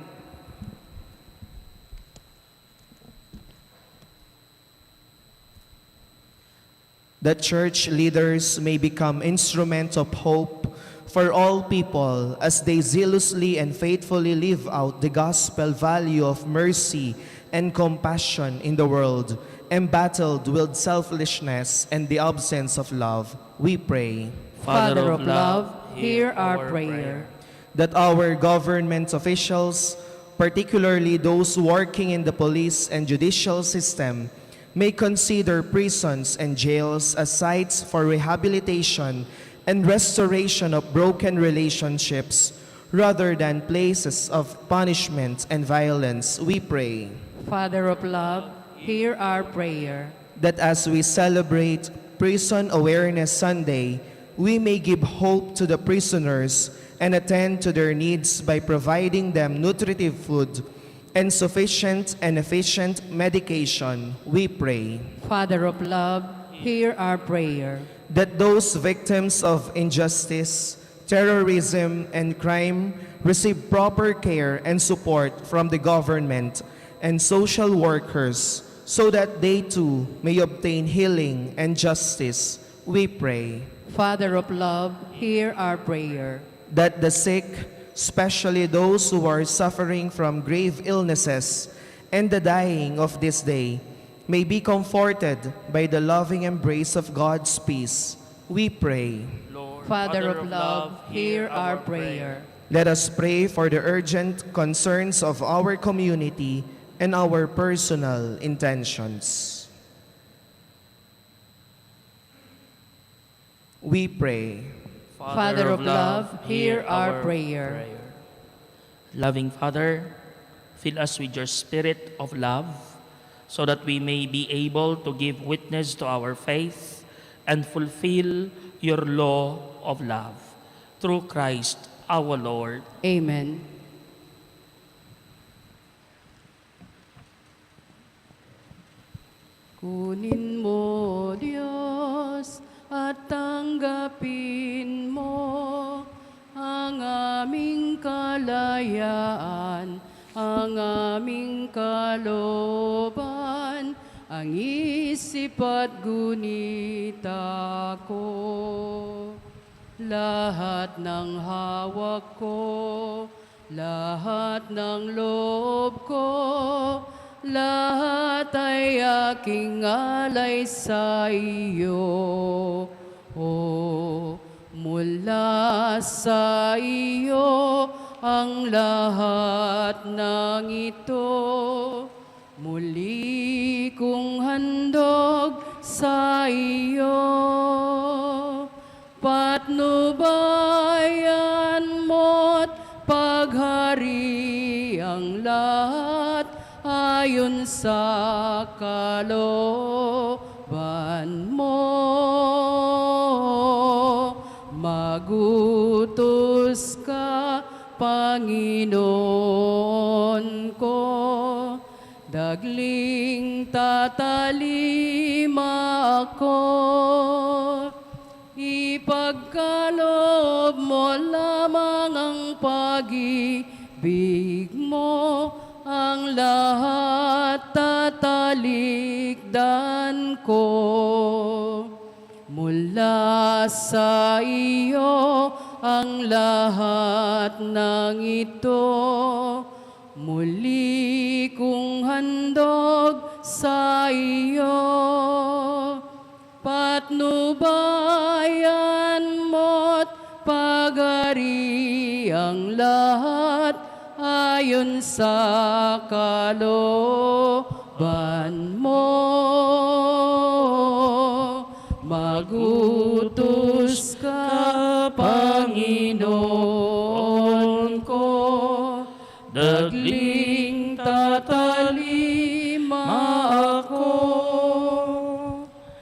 That church leaders may become instruments of hope for all people as they zealously and faithfully live out the gospel value of mercy and compassion in the world, embattled with selfishness and the absence of love. We pray Father of love, hear our prayer. that our government officials, particularly those working in the police and judicial system, may consider prisons and jails as sites for rehabilitation and restoration of broken relationships rather than places of punishment and violence. We pray Father of love, hear our prayer. that as we celebrate Prison Awareness Sunday, we may give hope to the prisoners and attend to their needs by providing them nutritive food and sufficient and efficient medication. We pray Father of love, hear our prayer. that those victims of injustice, terrorism, and crime receive proper care and support from the government and social workers so that they too may obtain healing and justice. We pray Father of love, hear our prayer. that the sick, especially those who are suffering from grave illnesses and the dying of this day, may be comforted by the loving embrace of God's peace. We pray. Lord, Father of love, hear our prayer. Let us pray for the urgent concerns of our community and our personal intentions. We pray Father of love, hear our prayer. Loving Father, fill us with your spirit of love so that we may be able to give witness to our faith and fulfill your law of love. Through Christ our Lord. Amen. Kunin mo, Diyos, at tanggapin mo ang aming kalayaan, ang aming kalooban, ang isip at gunita ko. Lahat ng hawak ko, lahat ng loob ko, lahat ay aking alay sa iyo. O mula sa iyo ang lahat ng ito. Muli kong handog sa iyo. Patnubayan mo't paghari ang lahat ayon sa kalooban mo. Magutos ka, Panginoon ko, dagling tatalima ako. Ipagkaloob mo lamang ang pag-ibig mo, ang lahat tatalikdan ko. Mula sa iyo ang lahat ng ito. muli kong handog sa iyo. Patnubayan mo't pag-ariang lahat ayon sa kalooban mo. Magutos ka, Panginoon ko, dagling tatalima ako.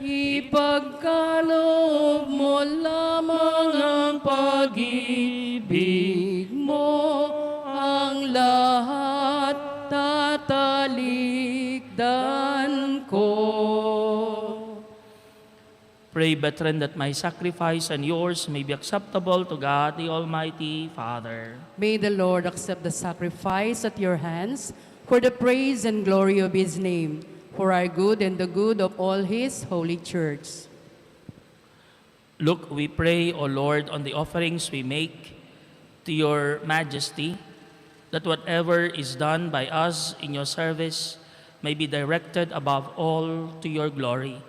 Ipagkaloob mo lamang ang pag-ibig mo, ang lahat tatalikdan ko. Pray, brethren, that my sacrifice and yours may be acceptable to God, the Almighty Father. May the Lord accept the sacrifice at your hands for the praise and glory of his name, for our good and the good of all his holy church. Look, we pray, O Lord, on the offerings we make to your majesty, that whatever is done by us in your service may be directed above all to your glory.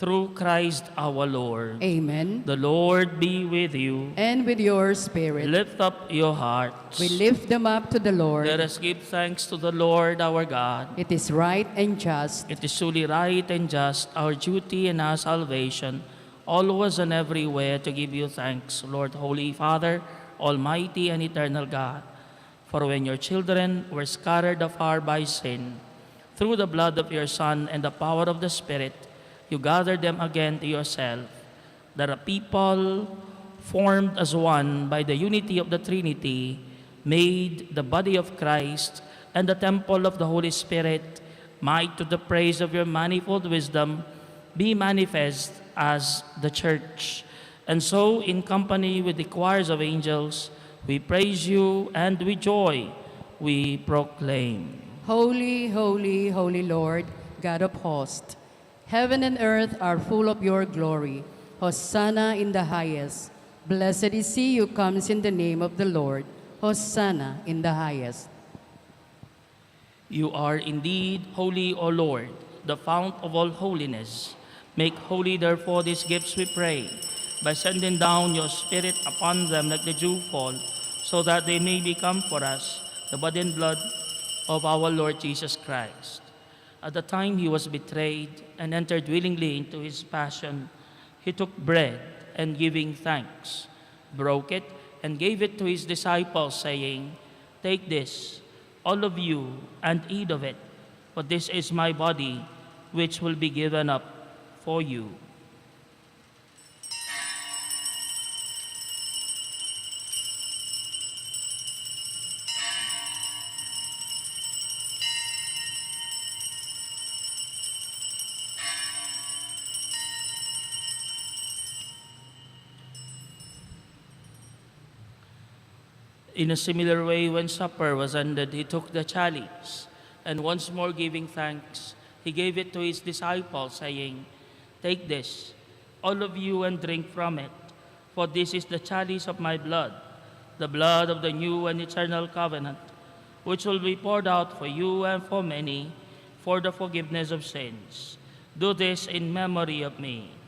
Through Christ our Lord. Amen. The Lord be with you. And with your spirit, Lift up your hearts. we lift them up to the Lord. Let us give thanks to the Lord our God. It is right and just, It is truly right and just, our duty and our salvation, always and everywhere to give you thanks, Lord, Holy Father, Almighty and eternal God. For when your children were scattered afar by sin, through the blood of your Son and the power of the Spirit, you gathered them again to yourself, that a people formed as one by the unity of the Trinity made the body of Christ and the temple of the Holy Spirit might, to the praise of your manifold wisdom, be manifest as the church. And so, in company with the choirs of angels, we praise you, and with joy we proclaim. Holy, holy, holy Lord, God of hosts. Heaven and earth are full of your glory. Hosanna in the highest. Blessed is he who comes in the name of the Lord. Hosanna in the highest. You are indeed holy, O Lord, the fount of all holiness. Make holy, therefore, these gifts, we pray, by sending down your Spirit upon them like the dewfall, so that they may become for us the body and blood of our Lord Jesus Christ. At the time he was betrayed and entered willingly into his passion, he took bread and, giving thanks, broke it and gave it to his disciples, saying, "Take this, all of you, and eat of it, for this is my body, which will be given up for you." In a similar way, when supper was ended, he took the chalice, and once more giving thanks, he gave it to his disciples, saying, "Take this, all of you, and drink from it, for this is the chalice of my blood, the blood of the new and eternal covenant, which will be poured out for you and for many for the forgiveness of sins. Do this in memory of me."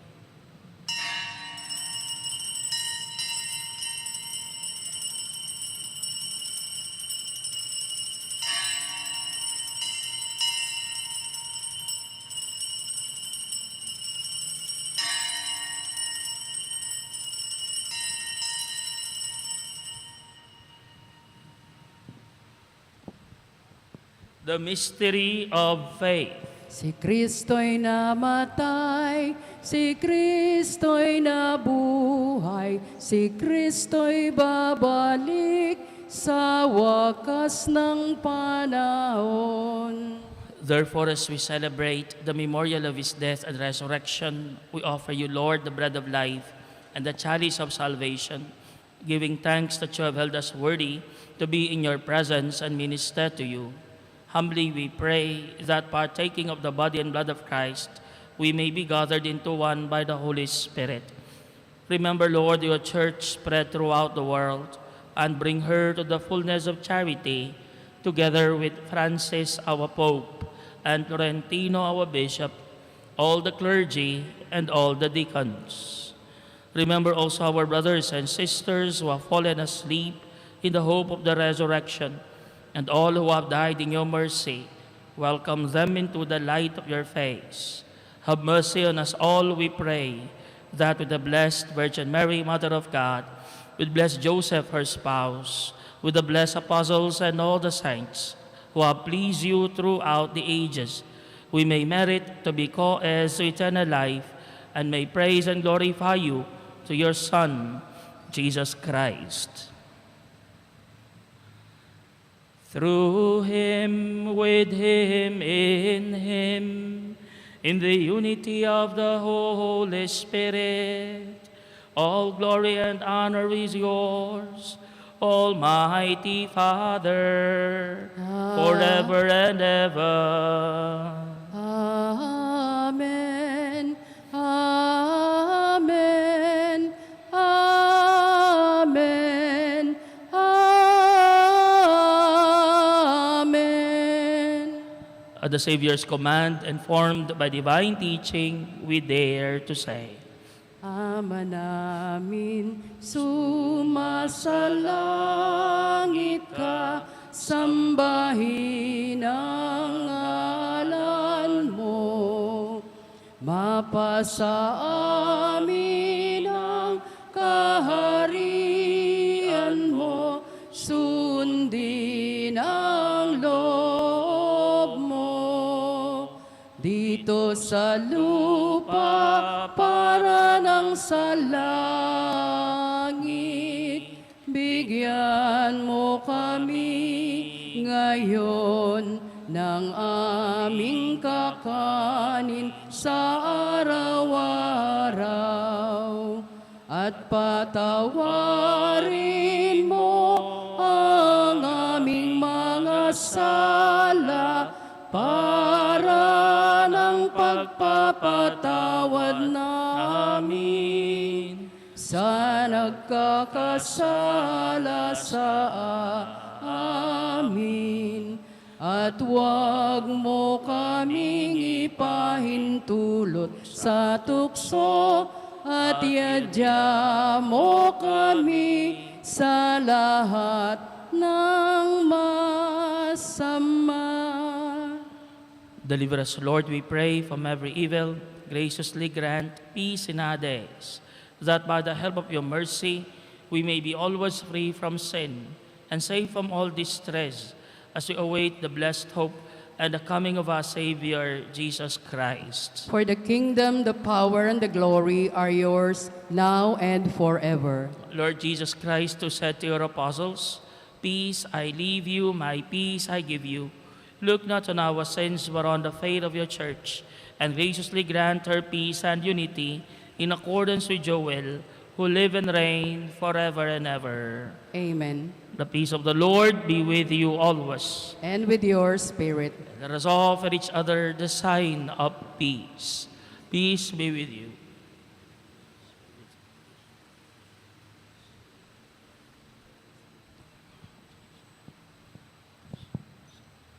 The mystery of faith. Si Kristo'y namatay, si Kristo'y nabuhay, si Kristo'y babalik sa wakas ng panahon. Therefore, as we celebrate the memorial of his death and resurrection, we offer you, Lord, the bread of life and the chalice of salvation, giving thanks that you have held us worthy to be in your presence and minister to you. Humbly we pray that, partaking of the body and blood of Christ, we may be gathered into one by the Holy Spirit. Remember, Lord, your church spread throughout the world, and bring her to the fullness of charity, together with Francis, our Pope, and Florentino, our Bishop, all the clergy, and all the deacons. Remember also our brothers and sisters who have fallen asleep in the hope of the resurrection, and all who have died in your mercy. Welcome them into the light of your face. Have mercy on us all, we pray, that with the blessed Virgin Mary, Mother of God, with blessed Joseph, her spouse, with the blessed apostles and all the saints who have pleased you throughout the ages, we may merit to be co-heirs to eternal life and may praise and glorify you to your Son, Jesus Christ. Through him, with him, in the unity of the Holy Spirit, all glory and honor is yours, Almighty Father, forever and ever. Amen. Amen. Amen. Amen. At the Savior's command, informed by divine teaching, we dare to say, Ama namin, sumasalangit ka, sambahin ang ngalan mo. Mapasa amin ang kaharian mo, sundin ang loob mo. Dito sa lupa, para nang sa langit, bigyan mo kami ngayon ng aming kakanin sa araw-araw. At patawarin mo ang aming mga sala, para ng pagpapatawad namin sa nagkakasala sa amin. At huwag mo kaming ipahintulot sa tukso, at iadya mo kami sa lahat ng masama. Deliver us, Lord, we pray, from every evil. Graciously grant peace in our days, that by the help of your mercy, we may be always free from sin and safe from all distress, as we await the blessed hope and the coming of our Savior, Jesus Christ. For the kingdom, the power, and the glory are yours, now and forever. Lord Jesus Christ, who said to your apostles, Peace I leave you, my peace I give you. Look not on our sins, but on the faith of your church, and graciously grant her peace and unity in accordance with your will, who live and reign forever and ever. Amen. The peace of the Lord be with you always. And with your spirit. Let us offer each other the sign of peace. Peace be with you.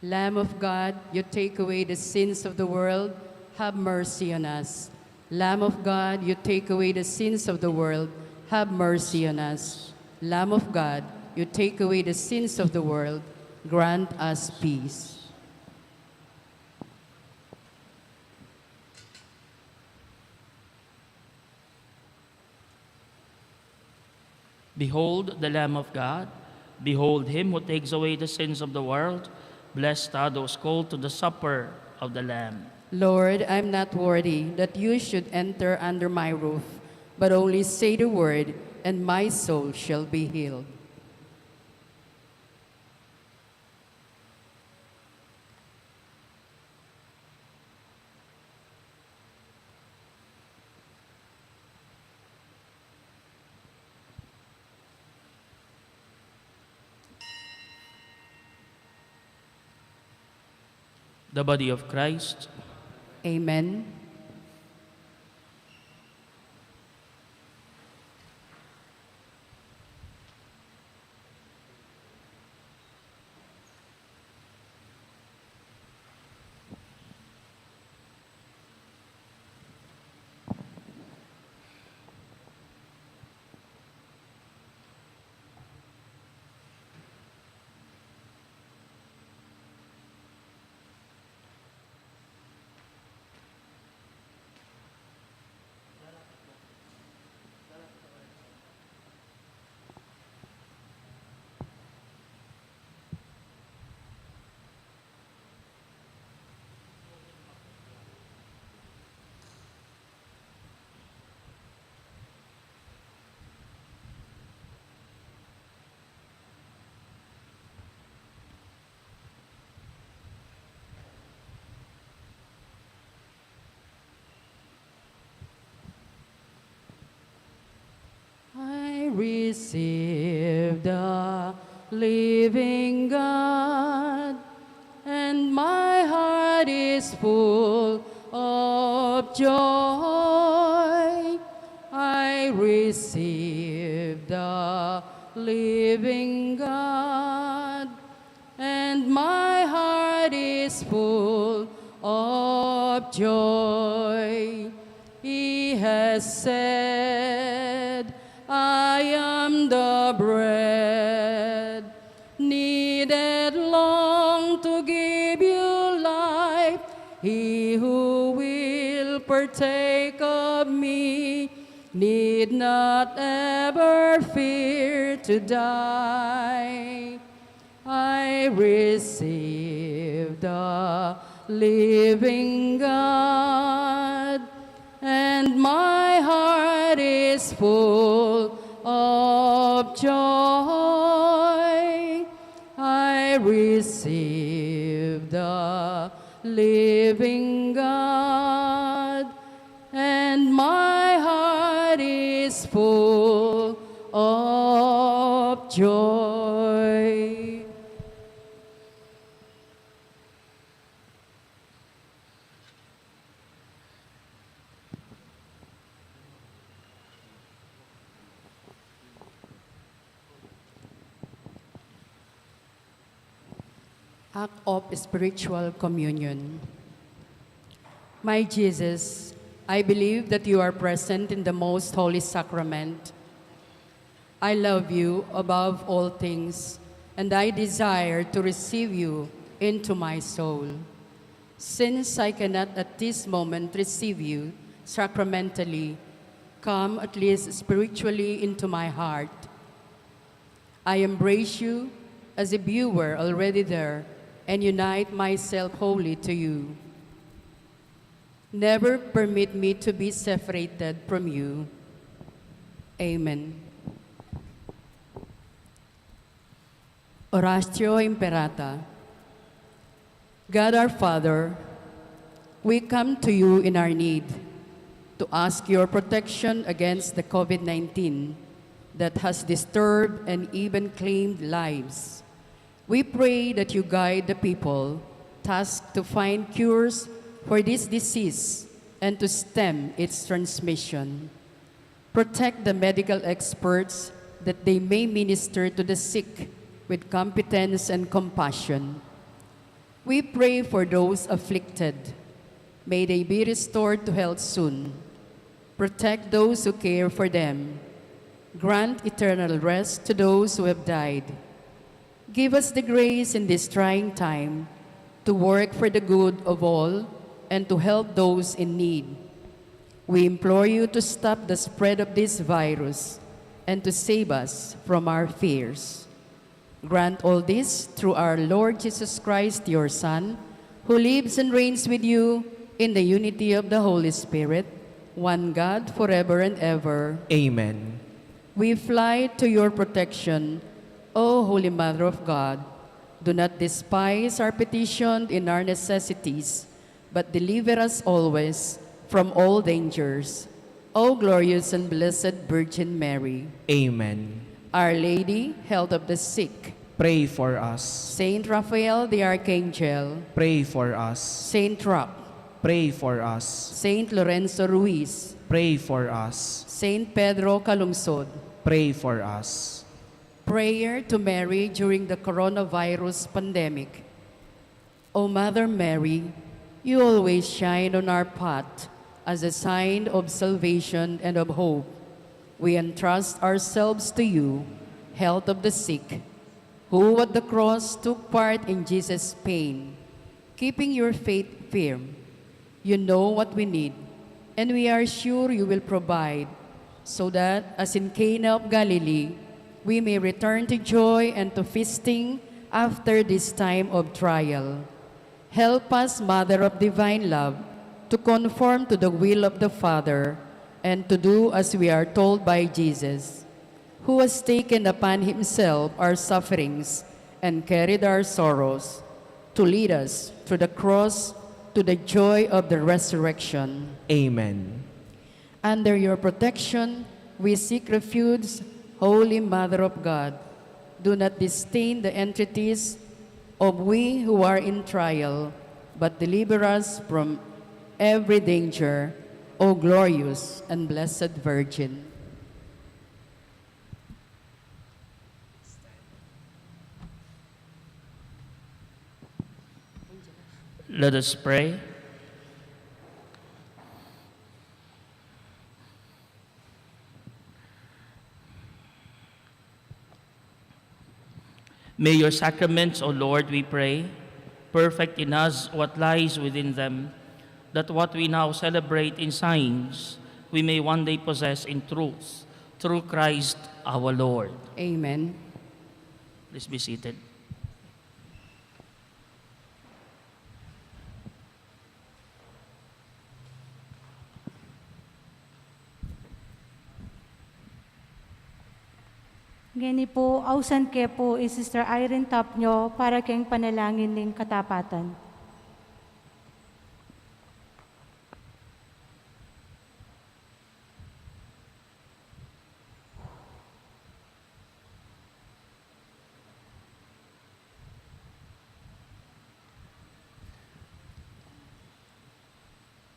Lamb of God, you take away the sins of the world, have mercy on us. Lamb of God, you take away the sins of the world, have mercy on us. Lamb of God, you take away the sins of the world, grant us peace. Behold the Lamb of God. Behold him who takes away the sins of the world. Blessed are those called to the supper of the Lamb. Lord, I'm not worthy that you should enter under my roof, but only say the word, and my soul shall be healed. The body of Christ. Amen. receive the living God, and my heart is full of joy. I receive the living God, and my heart is full of joy. He has said, I am the bread needed long to give you life. He who will partake of me need not ever fear to die. I receive the living God, and my heart is full of joy. I receive the living God, and my heart is full of joy. Act of spiritual communion. My Jesus, I believe that you are present in the most holy sacrament. I love you above all things, and I desire to receive you into my soul. Since I cannot at this moment receive you sacramentally, come at least spiritually into my heart. I embrace you as if you were already there, and unite myself wholly to you. Never permit me to be separated from you. Amen. Oratio Imperata. God our Father, we come to you in our need to ask your protection against the COVID-19 that has disturbed and even claimed lives. We pray that you guide the people tasked to find cures for this disease and to stem its transmission. Protect the medical experts that they may minister to the sick with competence and compassion. We pray for those afflicted. May they be restored to health soon. Protect those who care for them. Grant eternal rest to those who have died. Give us the grace in this trying time to work for the good of all and to help those in need. We implore you to stop the spread of this virus and to save us from our fears. Grant all this through our Lord Jesus Christ, your Son, who lives and reigns with you in the unity of the Holy Spirit, one God, forever and ever. Amen. We fly to your protection, O Holy Mother of God. Do not despise our petition in our necessities, but deliver us always from all dangers. O glorious and blessed Virgin Mary. Amen. Our Lady, health of the sick. Pray for us. Saint Raphael the Archangel. Pray for us. Saint Roch. Pray for us. Saint Lorenzo Ruiz. Pray for us. Saint Pedro Calungsod. Pray for us. Prayer to Mary during the coronavirus pandemic. O Mother Mary, you always shine on our path as a sign of salvation and of hope. We entrust ourselves to you, health of the sick, who at the cross took part in Jesus' pain, keeping your faith firm. You know what we need, and we are sure you will provide, so that, as in Cana of Galilee, we may return to joy and to feasting after this time of trial. Help us, Mother of Divine Love, to conform to the will of the Father and to do as we are told by Jesus, who has taken upon himself our sufferings and carried our sorrows, to lead us through the cross to the joy of the resurrection. Amen. Under your protection, we seek refuge, Holy Mother of God, do not disdain the entreaties of we who are in trial, but deliver us from every danger, O glorious and blessed Virgin. Let us pray. May your sacraments, O Lord, we pray, perfect in us what lies within them, that what we now celebrate in signs, we may one day possess in truth, through Christ our Lord. Amen. Please be seated. Ngani po, ausan ke po Sister Irene Tapnyo para keng panalangin ng katapatan.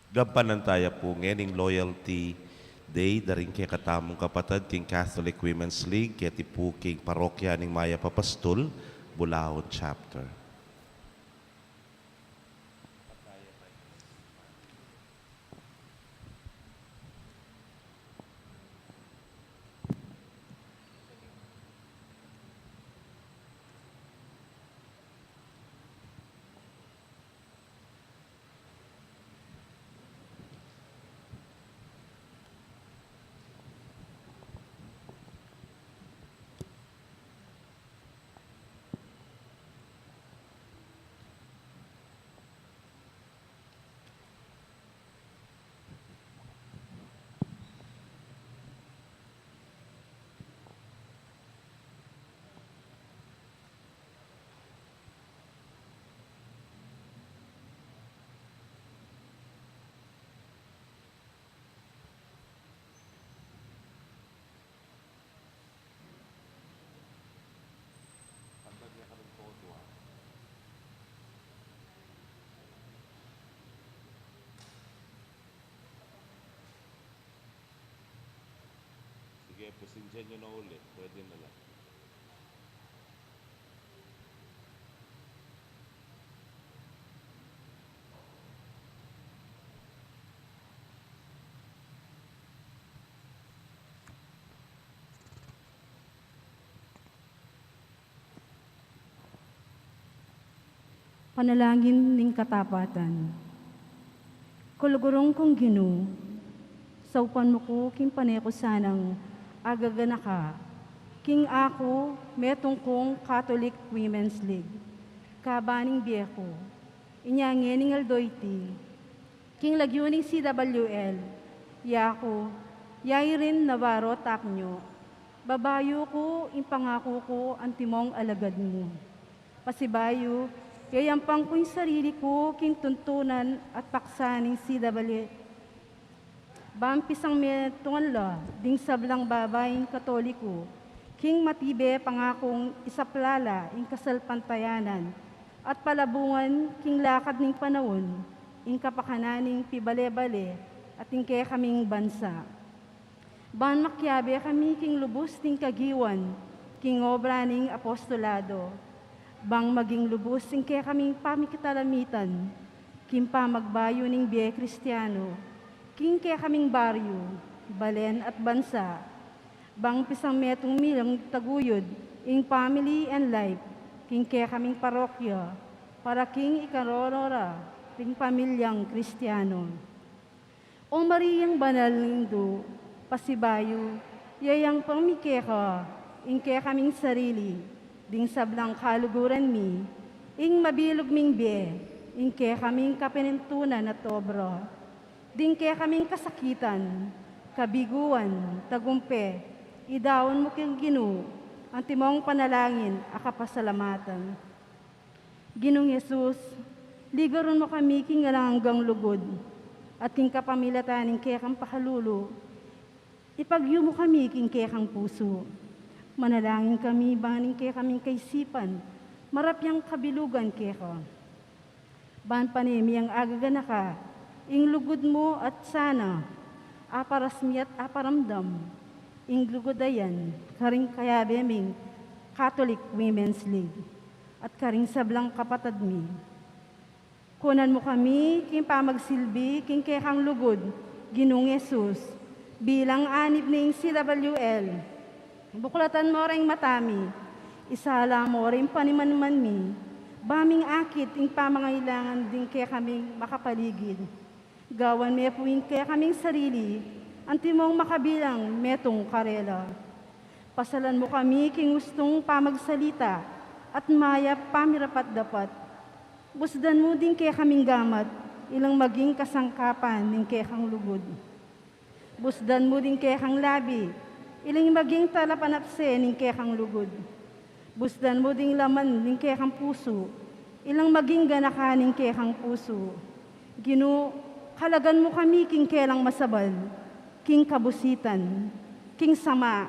Gampanantaya po ngening loyalty day daring kay katamong kapatid king Catholic Women's League kaya tipu king parokya ning Maya Papastol, Bulaod Chapter. Sige, pasensya nyo na ulit. Pwede na lang. Panalangin ng katapatan. Kulugurong kong Ginoo, saupan mo ko king paneko sanang agagana ka, king ako metong kong Catholic Women's League, kabaning biyeko, inyangening aldoyti, king lagyuning CWL, yako, yay rin Navarro Tapnyo, babayo ko, impangako ko, antimong alagad mo. Pasibayo, yayampang ko yung sarili ko, king tuntunan at paksaning CWL. Bampisang metungan la, ding sablang babaeng katoliko, king matibe pangakong isaplala, ing kasalpantayanan, at palabungan, king lakad ning panahon, ing kapakananing pibale-bale, at ing kaya kaming bansa. Ban makyabe kami king lubos ting kagiwan, king obra ning apostolado, bang maging lubos ing kaya kaming pamikitalamitan, king pamagbayo ning biye Kristiyano, king kaya kaming baryo, balen at bansa, bang pisang metong milang taguyod, ing family and life, king kaya kaming parokya, para king ikarorora, ing pamilyang Kristiyano. O Mariyang banal nindo, pasibayo, yayang pamikeka, ing kaya kaming sarili, ding sablang kaluguran mi, ing mabilog ming biye, ing kaya kaming kapinintunan at obra, ding kaya kaming kasakitan, kabiguan, tagumpe, idawon mo kang Ginoo, ang timong panalangin, akapasalamatan. Ginong Yesus, ligaron mo kami king hanggang lugod, at king kapamilataning kaya kang pakalulo, ipagyo mo kami king kaya kang puso, Manalangin kami, baning kaya kaming kaisipan, marapyang kabilugan kaya ka. Ban panemi ang agaga ka, ing lugod mo at sana, aparasmi at aparamdam, ing lugod ayan, karing kaya beming Catholic Women's League, at karing sablang kapatad mi. Kunan mo kami, king pamagsilbi, king kekang lugod, Ginong Yesus, bilang anib ning CWL, buklatan mo ring matami, isala mo rin paniman-man mi, baming akit ing pamangailangan din kaya kaming makapaligid. Gawan me puwing kaya kaming sarili, antimong makabilang metong karela. Pasalan mo kami king gustong pamagsalita, at maya pamirapat dapat. Busdan mo din kaya kaming gamat, ilang maging kasangkapan ning kaya kang lugod. Busdan mo din kaya kang labi, ilang maging talapanapse ning kaya kang lugod. Busdan mo ding laman ning kaya kang puso, ilang maging ganaka ning kaya kang puso. Gino, halagan mo kami king kelang masabal, king kabusitan, king sama,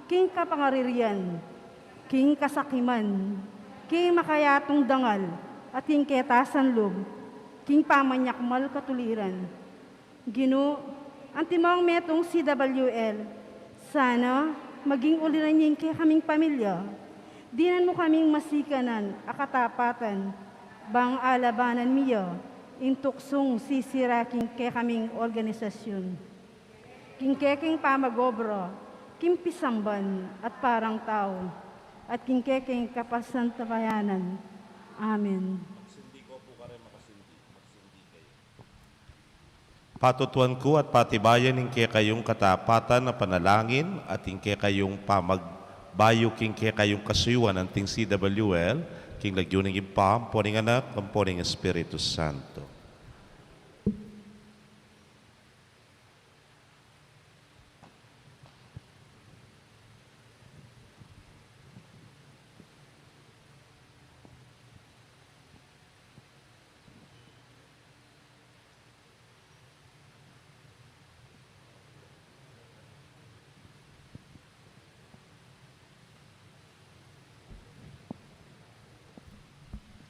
king kapangaririan, king kasakiman, king makayatong dangal, at king ketasan loob, king pamanyakmal katuliran. Gino, antimang metong CWL, sana maging uliran niya kaya kaming pamilya. Dinan mo kaming masikanan, akatapatan, bang alabanan miya, intuksong sisiraking kaya kaming organisasyon. King keking pamagobra, king pisamban at parang tao, at king keking kapasantabayanan. Amen. Patutuan ko at patibayan ng kaya kayong katapatan na panalangin at ng kaya kayong pamagbayo king kaya kayong kasuyuan ng ting CWL, king lagyuning impam, poning anak, ng poning Espiritu Santo.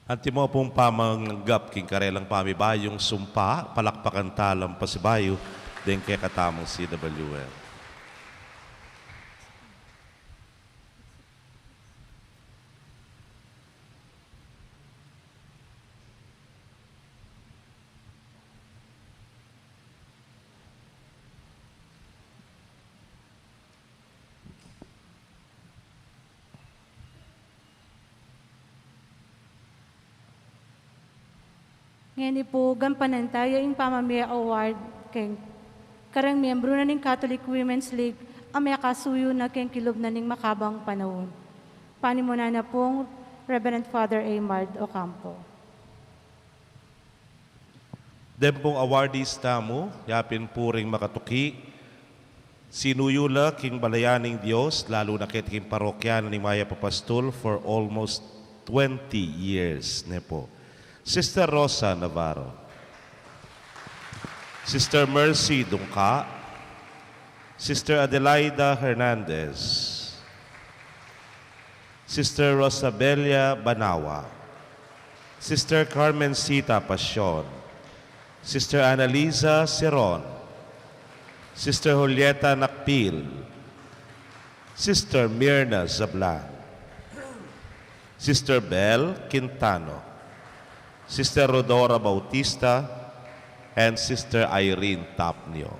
Anti mo pong pamanggap king karelang pamibayong sumpa, palakpakan talam pasibayo, din kaya katamong CWL. Ngayon po, gampanan tayo yung Pamamaya Award kay karang miyembro na ng Catholic Women's League ang may kasuyo na keng kilob na ning makabang panahon. Panimuna na pong Reverend Father Aymard Ocampo. Dempong awardees tamo, yapin puring makatuki, sinuyula king balayaning Diyos, lalo na ket king parokyan ni Maya Papastol for almost 20 years. Nepo. Sister Rosa Navarro, Sister Mercy Dungka, Sister Adelaida Hernandez, Sister Rosabelia Banawa, Sister Carmencita Pasyon, Sister Annalisa Seron, Sister Julieta Nakpil, Sister Mirna Zablan, Sister Belle Quintano, Sister Rodora Bautista, and Sister Irene Tapnio.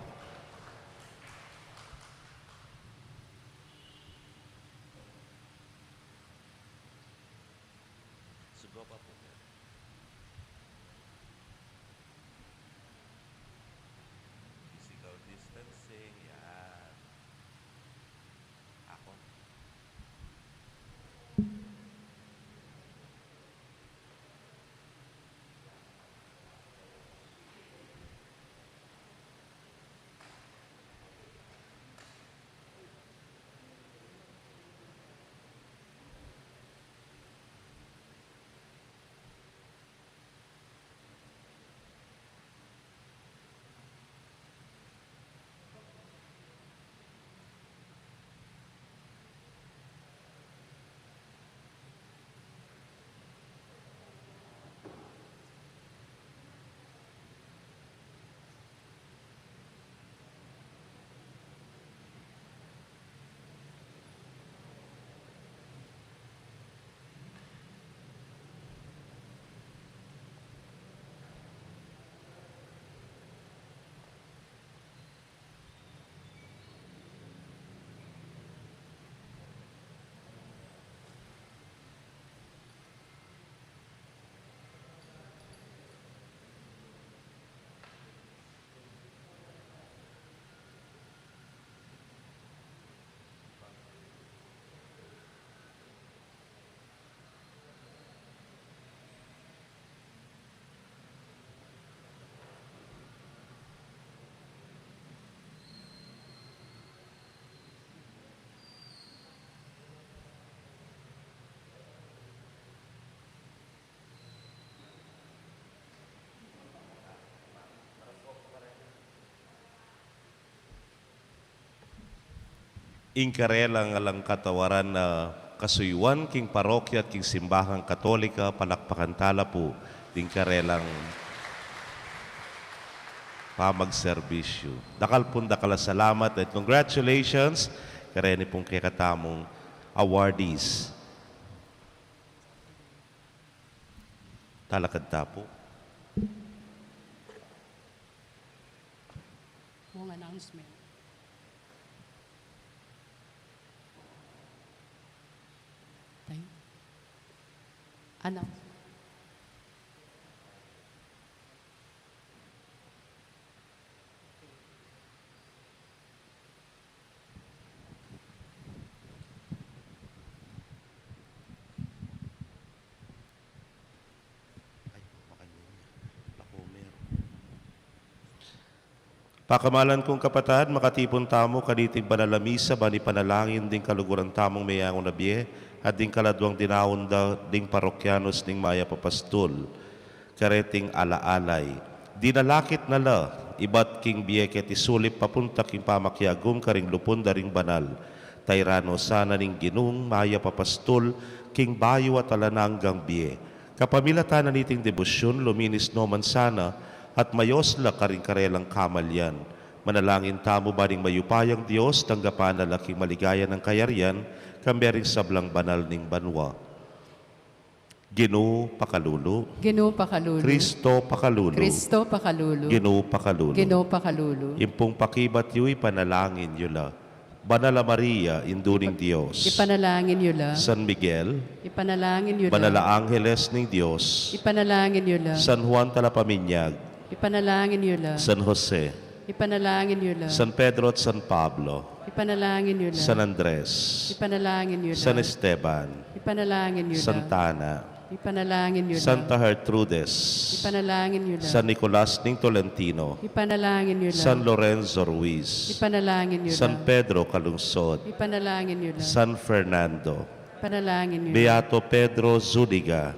Physical distancing, yan. Ako. Ingkarelang alang katawaran na kasuyuan king parokya at king simbahang katolika, palakpakan tala po, ingkarelang pamagserbisyo. Dakal pun dakala salamat at congratulations kareni pong kakatamong awardees. Talakad tapo. Mong announcement. Tay. Announce. Pakamalan kong kapatad, makatipon tamo kanitig banalamisa, bani panalangin ding kaluguran tamong mayangon na biye, at ding kaladwang dinawon da ding parokyanos ding maya papastol. Kareting alaalay. Dinalakit na la, ibat king biye ket isulip papunta king pamakyagum karing lupon daring banal. Tayrano sana ning ginung maya papastol, king bayo at alananggang biye. Kapamilatan na niting debosyon, luminis no man sana, at mayos la karing karelang kamalyan. Manalangin tamo baring mayupayang Diyos, tanggapan na laking maligaya ng kayarian, kambering sablang banal ning banwa. Ginoo pakalulu, Ginoo pakalulu. Kristo pakalulu, Kristo pakalulu. Ginoo pakalulu. Ginoo pakalulu. Impong pakibat yu'y panalangin yula. Banala Maria, induning Diyos. Ipanalangin niyo la. San Miguel, Ipanalangin niyo la. Banala Angeles ning Diyos. Ipanalangin niyo la. San Juan Talapaminyag, Ipanalangin niyo la. San Jose, Ipanalangin niyo la. San Pedro at San Pablo, Ipanalangin niyo la. San Andres, Ipanalangin niyo la. San Esteban, Ipanalangin niyo la. Santa Ana, Ipanalangin niyo la. Santa Gertrudes, Ipanalangin niyo la. San Nicolas ning Tolentino, Ipanalangin niyo la. San Lorenzo Ruiz, Ipanalangin niyo la. San Pedro Calungsod, Ipanalangin niyo la. San Fernando, Ipanalangin niyo la. Beato Pedro Zuniga,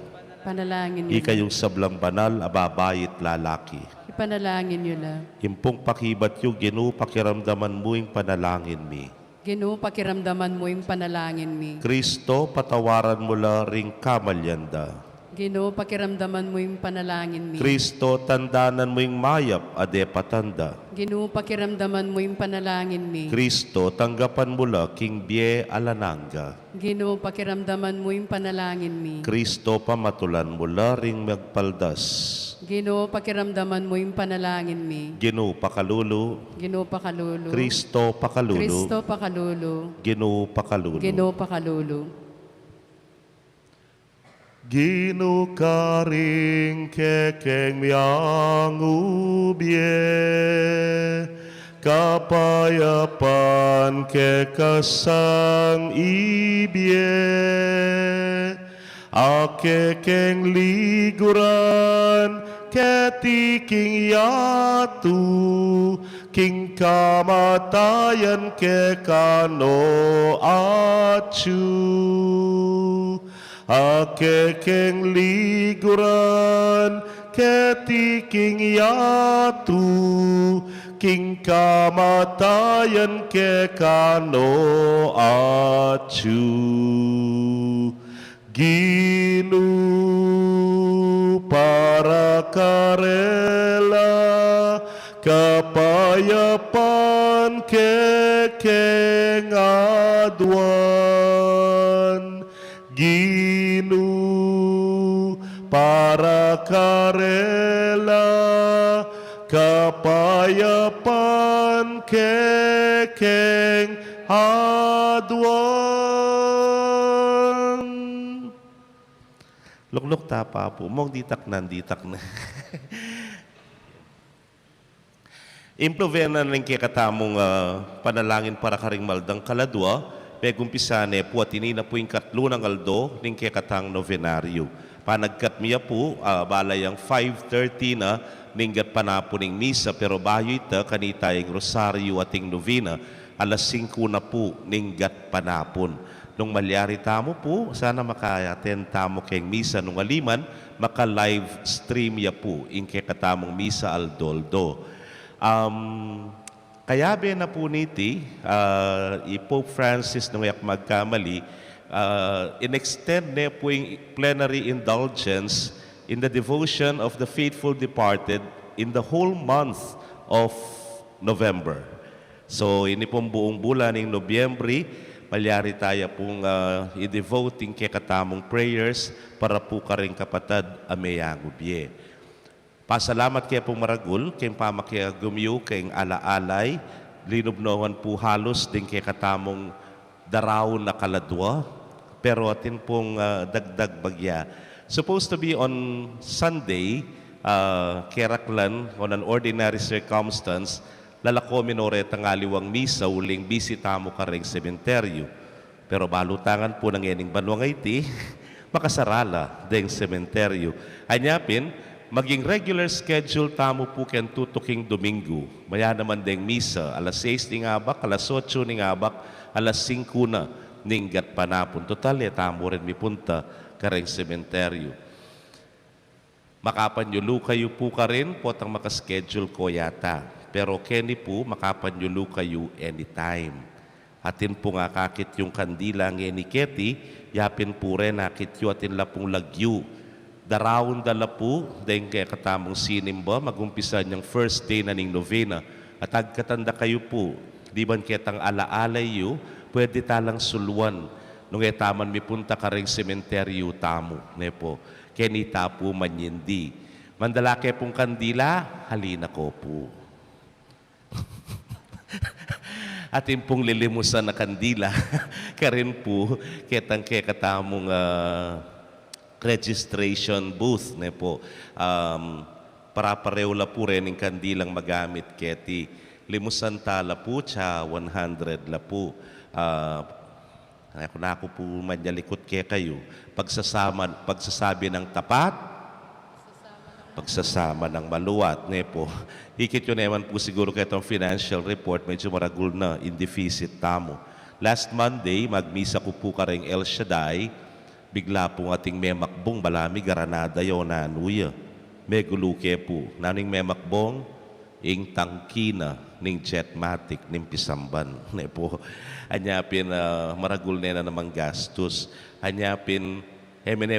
Ipanalangin niyo la. ikayong sablang banal, ababayit lalaki. Ipanalangin niyo la. Impong pakibat yung Ginoo, pakiramdaman mo yung panalangin mi. Ginoo pakiramdaman mo yung panalangin mi. Kristo, patawaran mo la ring kamalyanda. Ginoo pakiramdaman mo yung panalangin mi. Kristo, tandanan mo yung mayap, ade patanda. Ginoo pakiramdaman mo yung panalangin mi. Kristo, tanggapan mo la king bie alananga. Ginoo pakiramdaman mo yung panalangin mi. Kristo, pamatulan mo la ring magpaldas. Ginoo pakiramdaman mo yung panalangin mi. Ginoo pakalulu, Ginoo pakalulu. Kristo pakalulu, Kristo pakalulu. Ginoo pakalulu. Ginoo pakalulu. Ginoo karing kekeng miang ubie, kapayapan kekasang ibie, akekeng liguran ketiking yatu, king kamatayan kekano acu. Akekeng liguran ketiking yatu, king kamatayan kekano acu. Ginu para karela, kapayapan kekeng aduan. Ginu para karela, kapayapan kekeng aduan. Lukluk tapa po, mong ditak na. Implovenan ng kikatamong panalangin para karing maldang kaladwa, pegumpisane po at inina po yung katlo ng aldo ng kikatang novenaryo. Panagkat miya po, balayang 5:30 na, ninggat panapo ng misa, pero bayo ita kanita yung rosaryo ating novena, alas 5 na po ninggat panapon. Nung malyari tamo po, sana maka-attend tamo kayong misa nung aliman, maka-live stream ya po yung kikatamong misa aldoldo. Kayabe na po niti, i-Pope Francis nung yak magkamali, in-extend na po yung plenary indulgence in the devotion of the faithful departed in the whole month of November. So, ini pong buong bulan ng Nobyembre, palyari tayo pong i-devoting kay katamong prayers para po karing kapatad ameyangubye. Pasalamat kaya pong maragul, kay pamakya gumiyo, kay alaalay, linubnohan po halos din kay katamong daraw na kaladwa, pero atin pong dagdag bagya. Supposed to be on Sunday, Keraklan, on an ordinary circumstance, lalako minore tangaliwang misa, uling bisita mo karing sementeryo. Pero balutangan po ng ening banwang iti, makasarala deng sementeryo. Anyapin, maging regular schedule tamo po ken tutuking Domingo. Maya naman deng misa, alas 6 ning abak, alas 8 ning abak, alas 5 na ning gat panapon. Total, tamo rin mipunta kareng sementeryo. Makapanyulu kayo po ka rin, potang makaschedule ko yata. Pero keni po, makapanyulu kayo anytime. Atin po nga kakit yung kandila ng eniketi, yapin po rin nakit yung atin lapong lagyu. Darawon dala po, dahil kaya katamong sinimba, magumpisa niyang first day na ning novena. At agkatanda kayo po, di ban ketang alaalay yu, pwede talang suluan. Nung etaman mi punta ka ring sementeryo tamo, ne po. Kenita po manyindi. Mandalake pong kandila, halina ko po. Atin pong lilimusan na kandila, karin po, ketang katamong registration booth, ne po. Para pareho la po rin yung kandilang magamit, keti. Limusan tala po, tsa 100 la po. Ako na ako po manyalikot kaya kayo. Pagsasabi ng tapat, pagsasama ng maluwat. Ne po. Ikit yun naman po siguro kaya itong financial report, medyo maragul na, in deficit tamo. Last Monday, magmisa ko po ka rin El Shaddai, bigla po ating memakbong, balami garanada yun na anuya. Meguluke po. Naning memakbong, ing tangkina, ning jetmatic, ning pisamban. Ne po. Anyapin maragul na namang gastos. Anyapin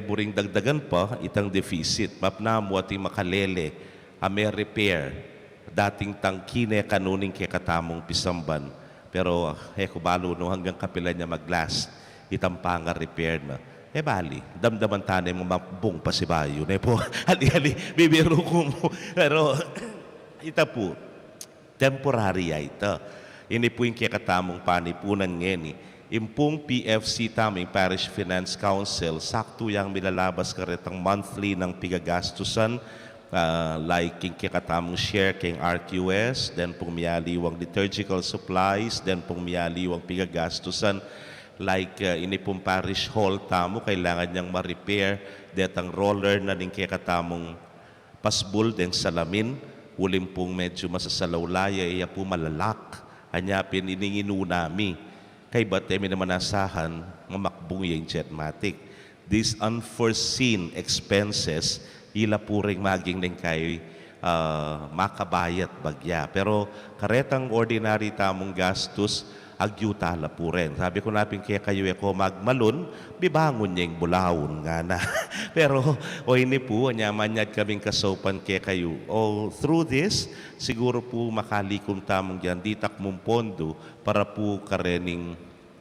buring dagdagan pa itang deficit. Mapnamo ating makalele, ame repair. Dating tangkine kanuning kay katamong pisamban. Pero kubalo no hanggang kapila niya maglast. Itampanga repair na. Bali, damdaman tanay mo mabong pasibayo. Ne po. Ali-ali, bibiro ko mo. Pero ita po, temporary ito. Ini po yung kakatamong panipunan ngeni. Impung PFC taming Parish Finance Council, sakto yung milalabas karetang monthly ng pigagastusan, like yung kakatamong share king RQS, then pong miyaliwang liturgical supplies, then pong miyaliwang pigagastusan, like ini pong parish hall tamo, kailangan niyang ma-repair, detang roller na ning kakatamong pasbul, den salamin, ulim pong medyo masasalawlaya, iya po malalak. Anyapin ininginu nami. Kay batemi naman asahan, mamakbong yung jetmatic. These unforeseen expenses, ila po rin maging din kayo makabayat bagya. Pero karetang ordinary tamong gastos, agyutala po rin. Sabi ko napin kaya kayo ako magmalon, bibangon niya yung bulawon nga na. Pero o ini po, anyamanyad kaming kasopan kaya kayo. O through this, siguro po makalikom tamong dyan, ditak mong pondo para po karening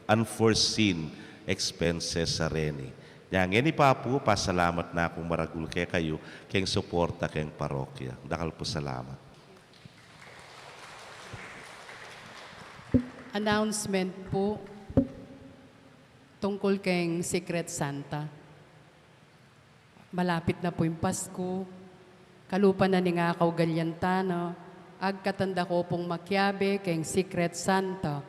unforeseen expenses sa reni. Yang ini pa po, pasalamat na akong maragul kaya kayo, kayong suporta kayong parokya. Dakal po salamat. Announcement po tungkol kay Secret Santa. Malapit na po yung Pasko. Kalupa na ni nga akaw galyantano. Agkatanda ko pong makyabe kay Secret Santa.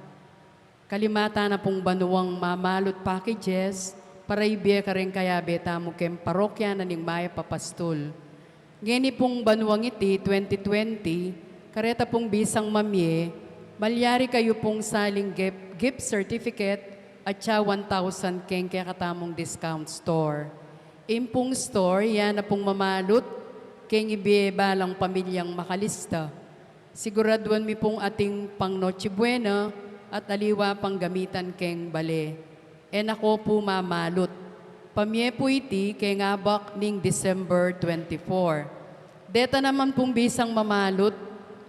Kalimata na pong banuwang mamalot packages para ibiya ka rin kayabe tamo kem parokya na ning Maya Papastol. Ngeni pong banuwang iti 2020, kareta pong bisang mamye, malyari kayo pong saling gift certificate at siya 1,000 keng kaya katamong discount store. Impong store, yan na pong mamalot, keng ibibalang pamilyang makalista. Siguraduan mi pong ating pang Noche Buena at aliwa pang gamitan keng bale. En ako po mamalot. Pamye po iti kay ngabak ning December 24. Deta naman pong bisang mamalot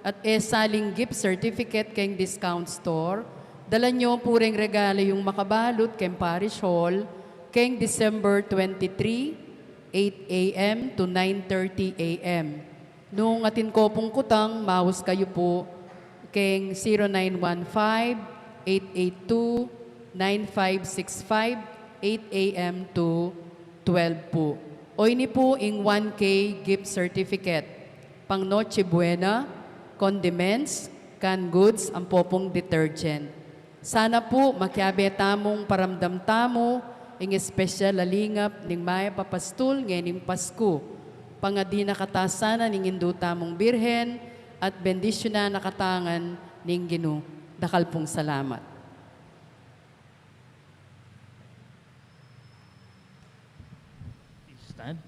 at saling gift certificate keng discount store. Dala nyo po ring regalo yung makabalot keng parish hall keng December 23, 8 a.m. to 9:30 a.m. Nung atin ko pong kutang, maus kayo po keng 0915-882-9565, 8 a.m. to 12 po. O ini po ing 1K gift certificate. Pang Noche Buena, condiments, canned goods, ang popong detergent. Sana po makiabe tamong paramdam tamo, ing espesyal lalingap ning Maya Papastol ngayon Pasko. Pangadi nakatasanan ning Hindu tamong birhen at bendisyon na nakatangan ning Ginu. Dakal pong salamat. Stand.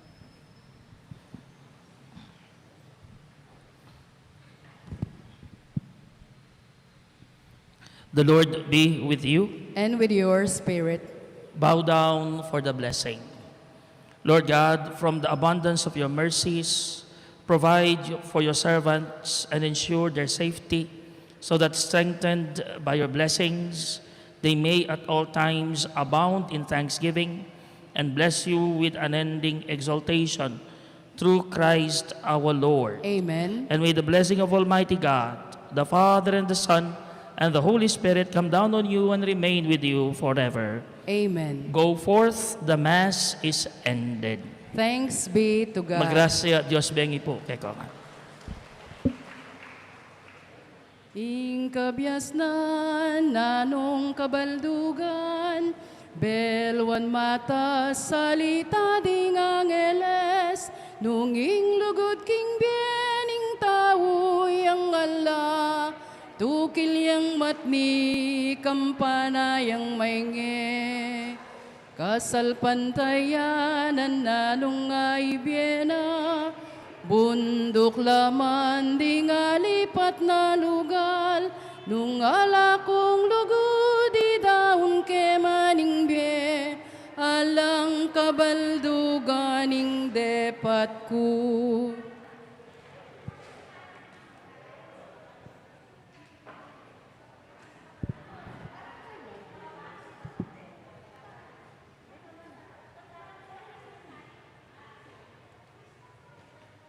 The Lord be with you. And with your spirit, Bow down for the blessing. Lord God, from the abundance of your mercies, provide for your servants and ensure their safety, so that strengthened by your blessings, they may at all times abound in thanksgiving and bless you with unending exaltation through Christ our Lord. amen. And may the blessing of Almighty God, the Father and the Son, and the Holy Spirit come down on you and remain with you forever. Amen. Go forth, the Mass is ended. Thanks be to God. Magrasya, Diyos bengi po. Keko. Ing kabyas na nanong kabaldugan, belwan mata salita ding angeles, nung ing lugod king biening tao yang Allah, tukil yang matmi kampana yang mainge, kasalpantayanan nanong ay biena, bundok laman di nga lipat na lugal, nung alako